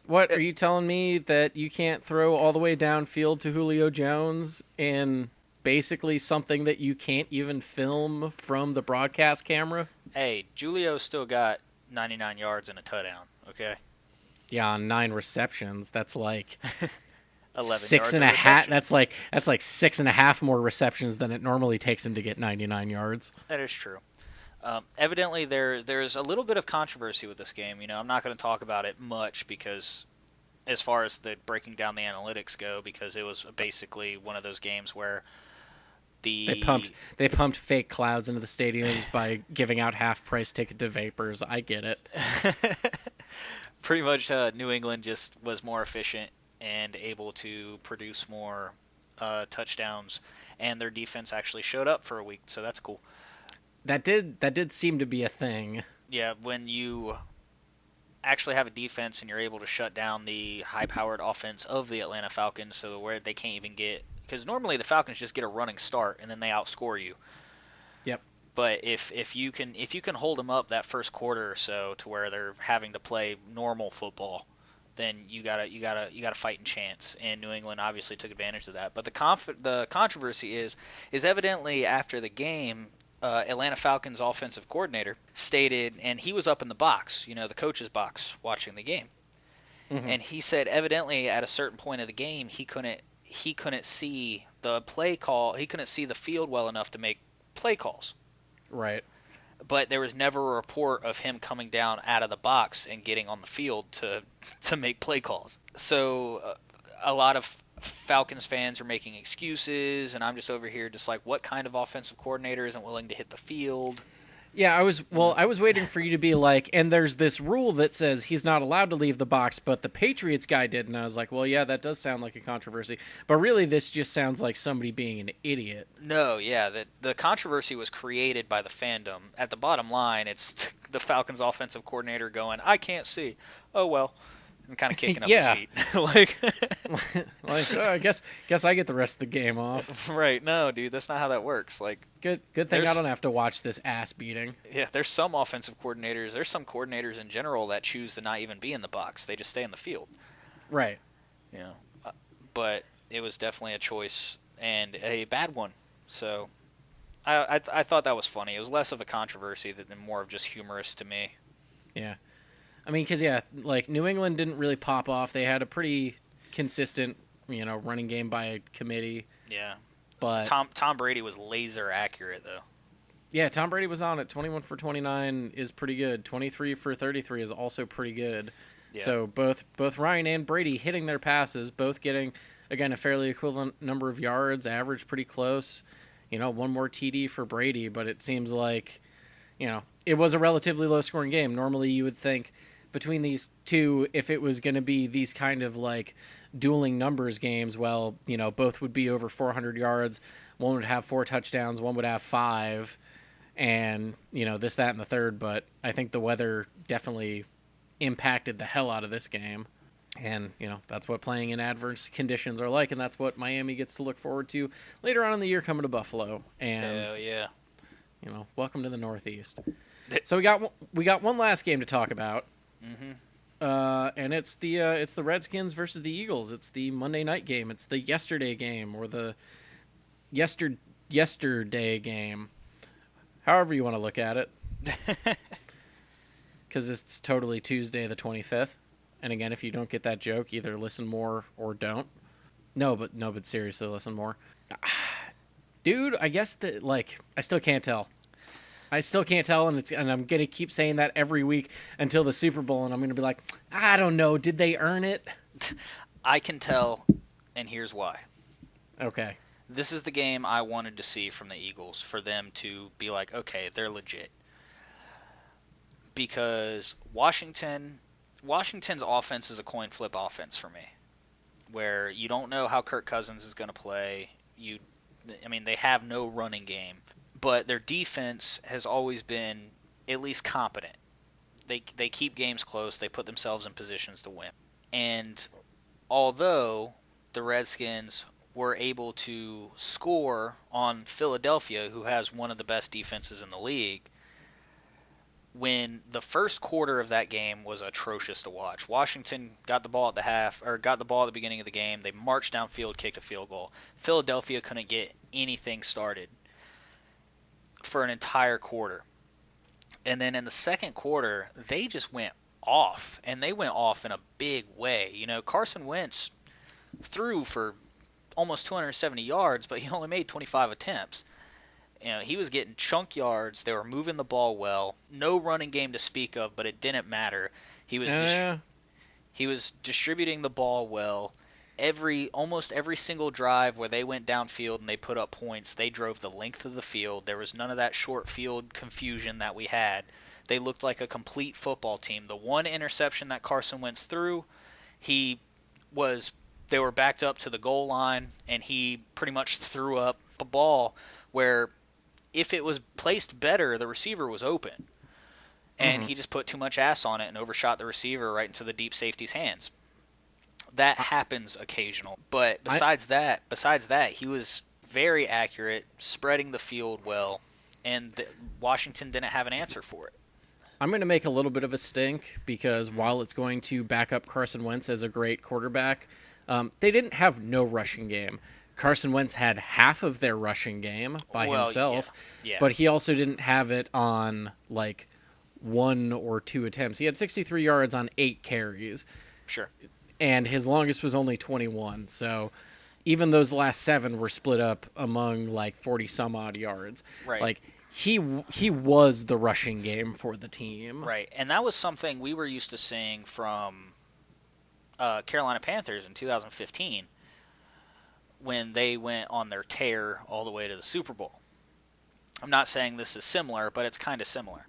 What, are you telling me that you can't throw all the way downfield to Julio Jones in basically something that you can't even film from the broadcast camera? Hey, Julio still got 99 yards and a touchdown, okay? Yeah, on 9 receptions. That's like 11 six yards and a a half. reception. That's like 6.5 more receptions than it normally takes him to get 99 yards. That is true. Evidently, there's a little bit of controversy with this game. You know, I'm not going to talk about it much because, as far as the breaking down the analytics go, because it was basically one of those games where They pumped fake clouds into the stadiums by giving out half-price ticket to vapors. I get it. Pretty much New England just was more efficient and able to produce more touchdowns, and their defense actually showed up for a week, so that's cool. That did seem to be a thing. Yeah, when you actually have a defense and you're able to shut down the high-powered offense of the Atlanta Falcons, so where they can't even get, because normally the Falcons just get a running start and then they outscore you. Yep. But if you can hold them up that first quarter or so to where they're having to play normal football, then you gotta fight and chance. And New England obviously took advantage of that. But the controversy is evidently after the game, Atlanta Falcons offensive coordinator stated, and he was up in the box, you know, the coach's box, watching the game, and he said evidently at a certain point of the game he couldn't see the play call, he couldn't see the field well enough to make play calls. Right. But there was never a report of him coming down out of the box and getting on the field to make play calls. So a lot of Falcons fans are making excuses, and I'm just over here just like, what kind of offensive coordinator isn't willing to hit the field? Yeah, I was waiting for you to be like, and there's this rule that says he's not allowed to leave the box, but the Patriots guy did, and I was like, well, yeah, that does sound like a controversy. But really, this just sounds like somebody being an idiot. No, yeah, the controversy was created by the fandom. At the bottom line, it's the Falcons offensive coordinator going, I can't see. Oh, well. And kind of kicking up his feet. I guess I get the rest of the game off. Right. No, dude, that's not how that works. Like, Good thing I don't have to watch this ass beating. Yeah, there's some offensive coordinators. There's some coordinators in general that choose to not even be in the box. They just stay in the field. Right. You know, but it was definitely a choice and a bad one. So I thought that was funny. It was less of a controversy than more of just humorous to me. Yeah. I mean, because, yeah, like, New England didn't really pop off. They had a pretty consistent, running game by committee. Yeah. But Tom Brady was laser accurate, though. Yeah, Tom Brady was on it. 21 for 29 is pretty good. 23 for 33 is also pretty good. Yeah. So both Ryan and Brady hitting their passes, both getting, again, a fairly equivalent number of yards, average pretty close. One more TD for Brady, but it seems like, it was a relatively low-scoring game. Normally you would think between these two, if it was going to be these kind of like dueling numbers games, well, both would be over 400 yards. One would have 4 touchdowns, one would have 5, and this, that, and the third. But I think the weather definitely impacted the hell out of this game, and that's what playing in adverse conditions are like, and that's what Miami gets to look forward to later on in the year coming to Buffalo. And hell yeah, welcome to the Northeast. So we got one last game to talk about. And it's the Redskins versus the Eagles. It's the Monday night game. It's the yesterday game, or the yesterday game. However you want to look at it. because it's totally Tuesday the 25th. And again, if you don't get that joke, either listen more or don't. No, but seriously, listen more. Dude, I guess that, like, I still can't tell. And I'm gonna keep saying that every week until the Super Bowl, and I'm gonna be like, I don't know, did they earn it? I can tell, and here's why. Okay. This is the game I wanted to see from the Eagles, for them to be like, okay, they're legit. Because Washington's offense is a coin flip offense for me, where you don't know how Kirk Cousins is going to play. They have no running game, but their defense has always been at least competent. They keep games close. They put themselves in positions to win. And although the Redskins were able to score on Philadelphia, who has one of the best defenses in the league, when the first quarter of that game was atrocious to watch. Washington got the ball at the beginning of the game. They marched downfield, kicked a field goal. Philadelphia couldn't get anything started for an entire quarter. And then in the second quarter, they just went off, and they went off in a big way. Carson Wentz threw for almost 270 yards, but he only made 25 attempts. He was getting chunk yards. They were moving the ball well. No running game to speak of, but it didn't matter. He was distributing the ball well. Almost every single drive where they went downfield and they put up points, they drove the length of the field. There was none of that short field confusion that we had. They looked like a complete football team. The one interception that Carson Wentz threw, they were backed up to the goal line, and he pretty much threw up a ball where if it was placed better, the receiver was open. And he just put too much ass on it and overshot the receiver right into the deep safety's hands. That happens occasional. But besides that, he was very accurate, spreading the field well, and Washington didn't have an answer for it. I'm going to make a little bit of a stink, because while it's going to back up Carson Wentz as a great quarterback, they didn't have no rushing game. Carson Wentz had half of their rushing game by himself, yeah. But he also didn't have it on, like, 1 or 2 attempts. He had 63 yards on 8 carries. Sure. And his longest was only 21, so even those last 7 were split up among, like, 40-some-odd yards. Right. Like, he was the rushing game for the team. Right, and that was something we were used to seeing from Carolina Panthers in 2015, when they went on their tear all the way to the Super Bowl. I'm not saying this is similar, but it's kind of similar.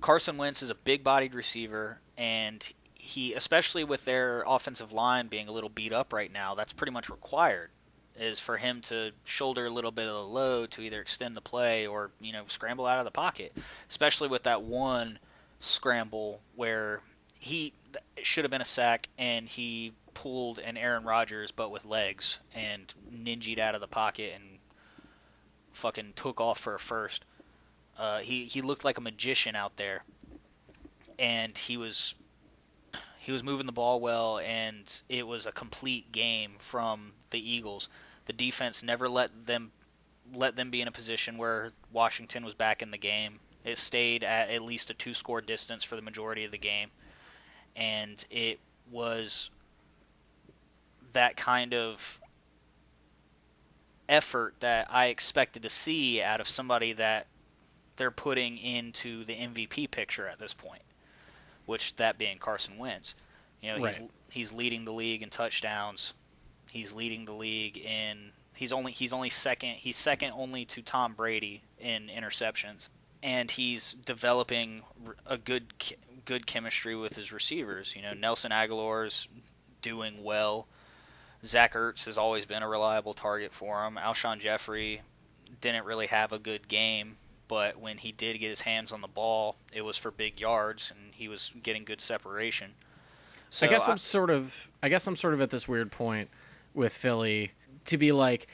Carson Wentz is a big-bodied receiver, and he, especially with their offensive line being a little beat up right now, that's pretty much required, is for him to shoulder a little bit of the load to either extend the play or, scramble out of the pocket, especially with that one scramble where it should have been a sack, and he pulled an Aaron Rodgers but with legs and ninja'd out of the pocket and fucking took off for a first. He looked like a magician out there, and he was moving the ball well, and it was a complete game from the Eagles. The defense never let them be in a position where Washington was back in the game. It stayed at least a 2-score distance for the majority of the game, and it was that kind of effort that I expected to see out of somebody that they're putting into the MVP picture at this point, which that being Carson Wentz. Right. He's leading the league in touchdowns. He's leading the league in he's only second. He's second only to Tom Brady in interceptions, and he's developing a good chemistry with his receivers. Nelson Aguilar's doing well. Zach Ertz has always been a reliable target for him. Alshon Jeffrey didn't really have a good game, but when he did get his hands on the ball, it was for big yards, and he was getting good separation. So I guess I'm sort of at this weird point with Philly to be like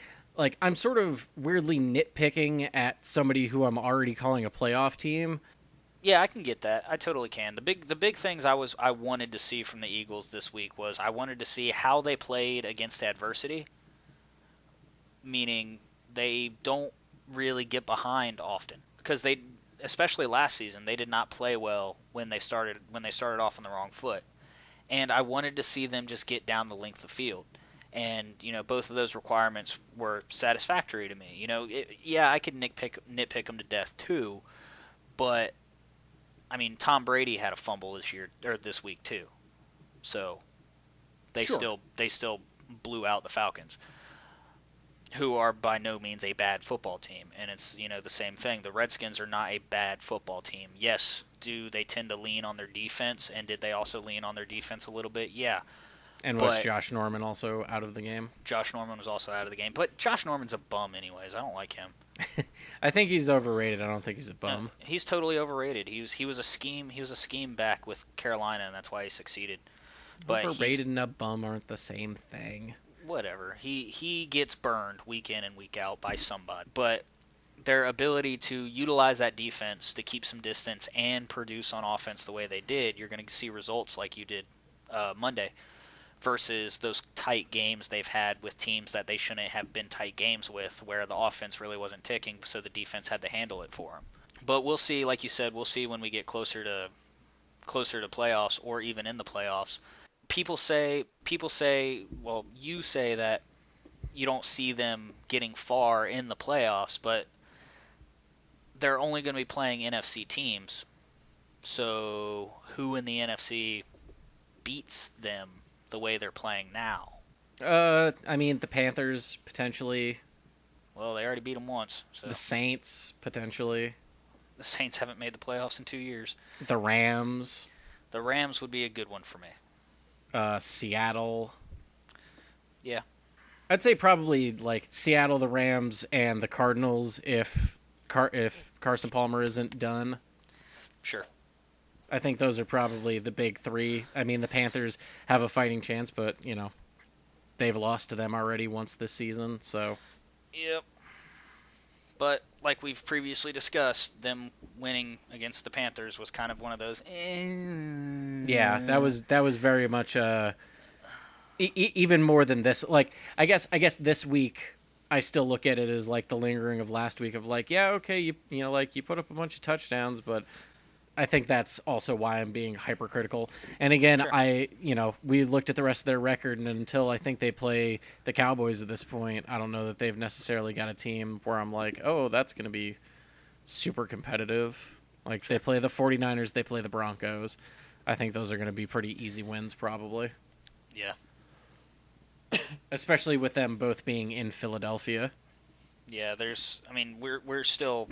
I'm sort of weirdly nitpicking at somebody who I'm already calling a playoff team. Yeah, I can get that. I totally can. The big things I wanted to see from the Eagles this week was I wanted to see how they played against adversity, meaning they don't really get behind often, because especially last season, they did not play well when they started off on the wrong foot. And I wanted to see them just get down the length of field. And, both of those requirements were satisfactory to me. I could nitpick them to death too, but I mean, Tom Brady had a fumble this week too. So they still blew out the Falcons, who are by no means a bad football team. And it's, the same thing. The Redskins are not a bad football team. Yes, do they tend to lean on their defense? And did they also lean on their defense a little bit? Yeah. And was Josh Norman also out of the game? Josh Norman was also out of the game. But Josh Norman's a bum anyways. I don't like him. I think he's overrated. I don't think he's a bum. No, he's totally overrated. He was a scheme back with Carolina, and that's why he succeeded. But overrated and a bum aren't the same thing. Whatever. He gets burned week in and week out by somebody. But their ability to utilize that defense to keep some distance and produce on offense the way they did, you're going to see results like you did Monday, versus those tight games they've had with teams that they shouldn't have been tight games with, where the offense really wasn't ticking, so the defense had to handle it for them. But we'll see, like you said, we'll see when we get closer to playoffs, or even in the playoffs. People say, well, you say that you don't see them getting far in the playoffs, but they're only going to be playing NFC teams. So who in the NFC beats them the way they're playing now? I mean, the Panthers, potentially. Well, they already beat them once. So. The Saints, potentially. The Saints haven't made the playoffs in 2 years. The Rams. The Rams would be a good one for me. Seattle. Yeah. I'd say probably like Seattle, the Rams, and the Cardinals if Carson Palmer isn't done. Sure. I think those are probably the big three. I mean, the Panthers have a fighting chance, but, they've lost to them already once this season, so. Yep. But like we've previously discussed, them winning against the Panthers was kind of one of those. Yeah, that was very much even more than this. Like, I guess this week I still look at it as like the lingering of last week of like, yeah, okay, you put up a bunch of touchdowns, but I think that's also why I'm being hypercritical. And again, sure. We looked at the rest of their record, and until I think they play the Cowboys at this point, I don't know that they've necessarily got a team where I'm like, oh, that's going to be super competitive. Like, sure. They play the 49ers, they play the Broncos. I think those are going to be pretty easy wins, probably. Yeah. Especially with them both being in Philadelphia. Yeah, there's still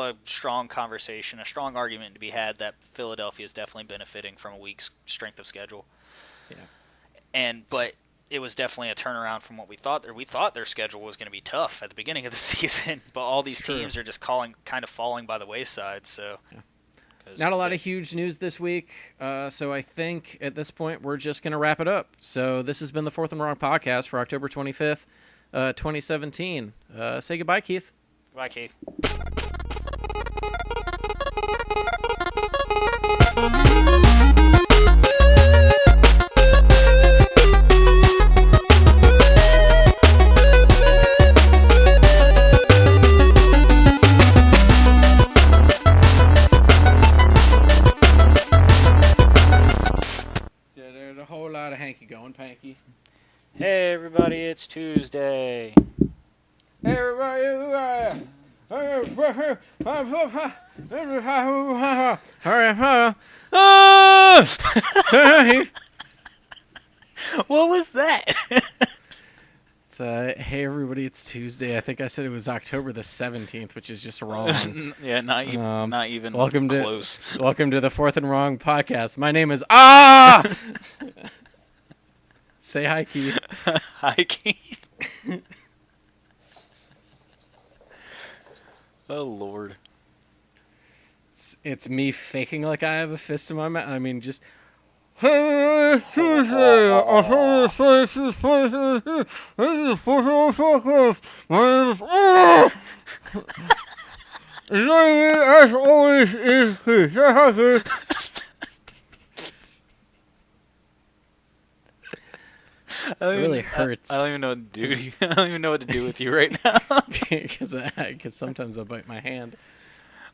a strong conversation, a strong argument to be had that Philadelphia is definitely benefiting from a week's strength of schedule. Yeah. But it was definitely a turnaround from what we thought. We thought their schedule was going to be tough at the beginning of the season, but all these teams are just kind of falling by the wayside. So, yeah. Not a lot of huge news this week, so I think at this point we're just going to wrap it up. So this has been the Fourth and Wrong podcast for October 25th. 2017. Say goodbye, Keith. Goodbye, Keith. There's a whole lot of hanky going, Panky. Hey everybody, it's Tuesday. Hey everybody, what was that? It's hey everybody, it's Tuesday. I think I said it was October the 17th, which is just wrong. Yeah, not even close. Welcome to the Fourth and Wrong podcast. My name is Say hi, Keith. Hi, Keith. Oh, Lord. It's me faking like I have a fist in my mouth. I mean, just... It really hurts. I don't even know what to do. I don't even know what to do with you right now. Because sometimes I bite my hand.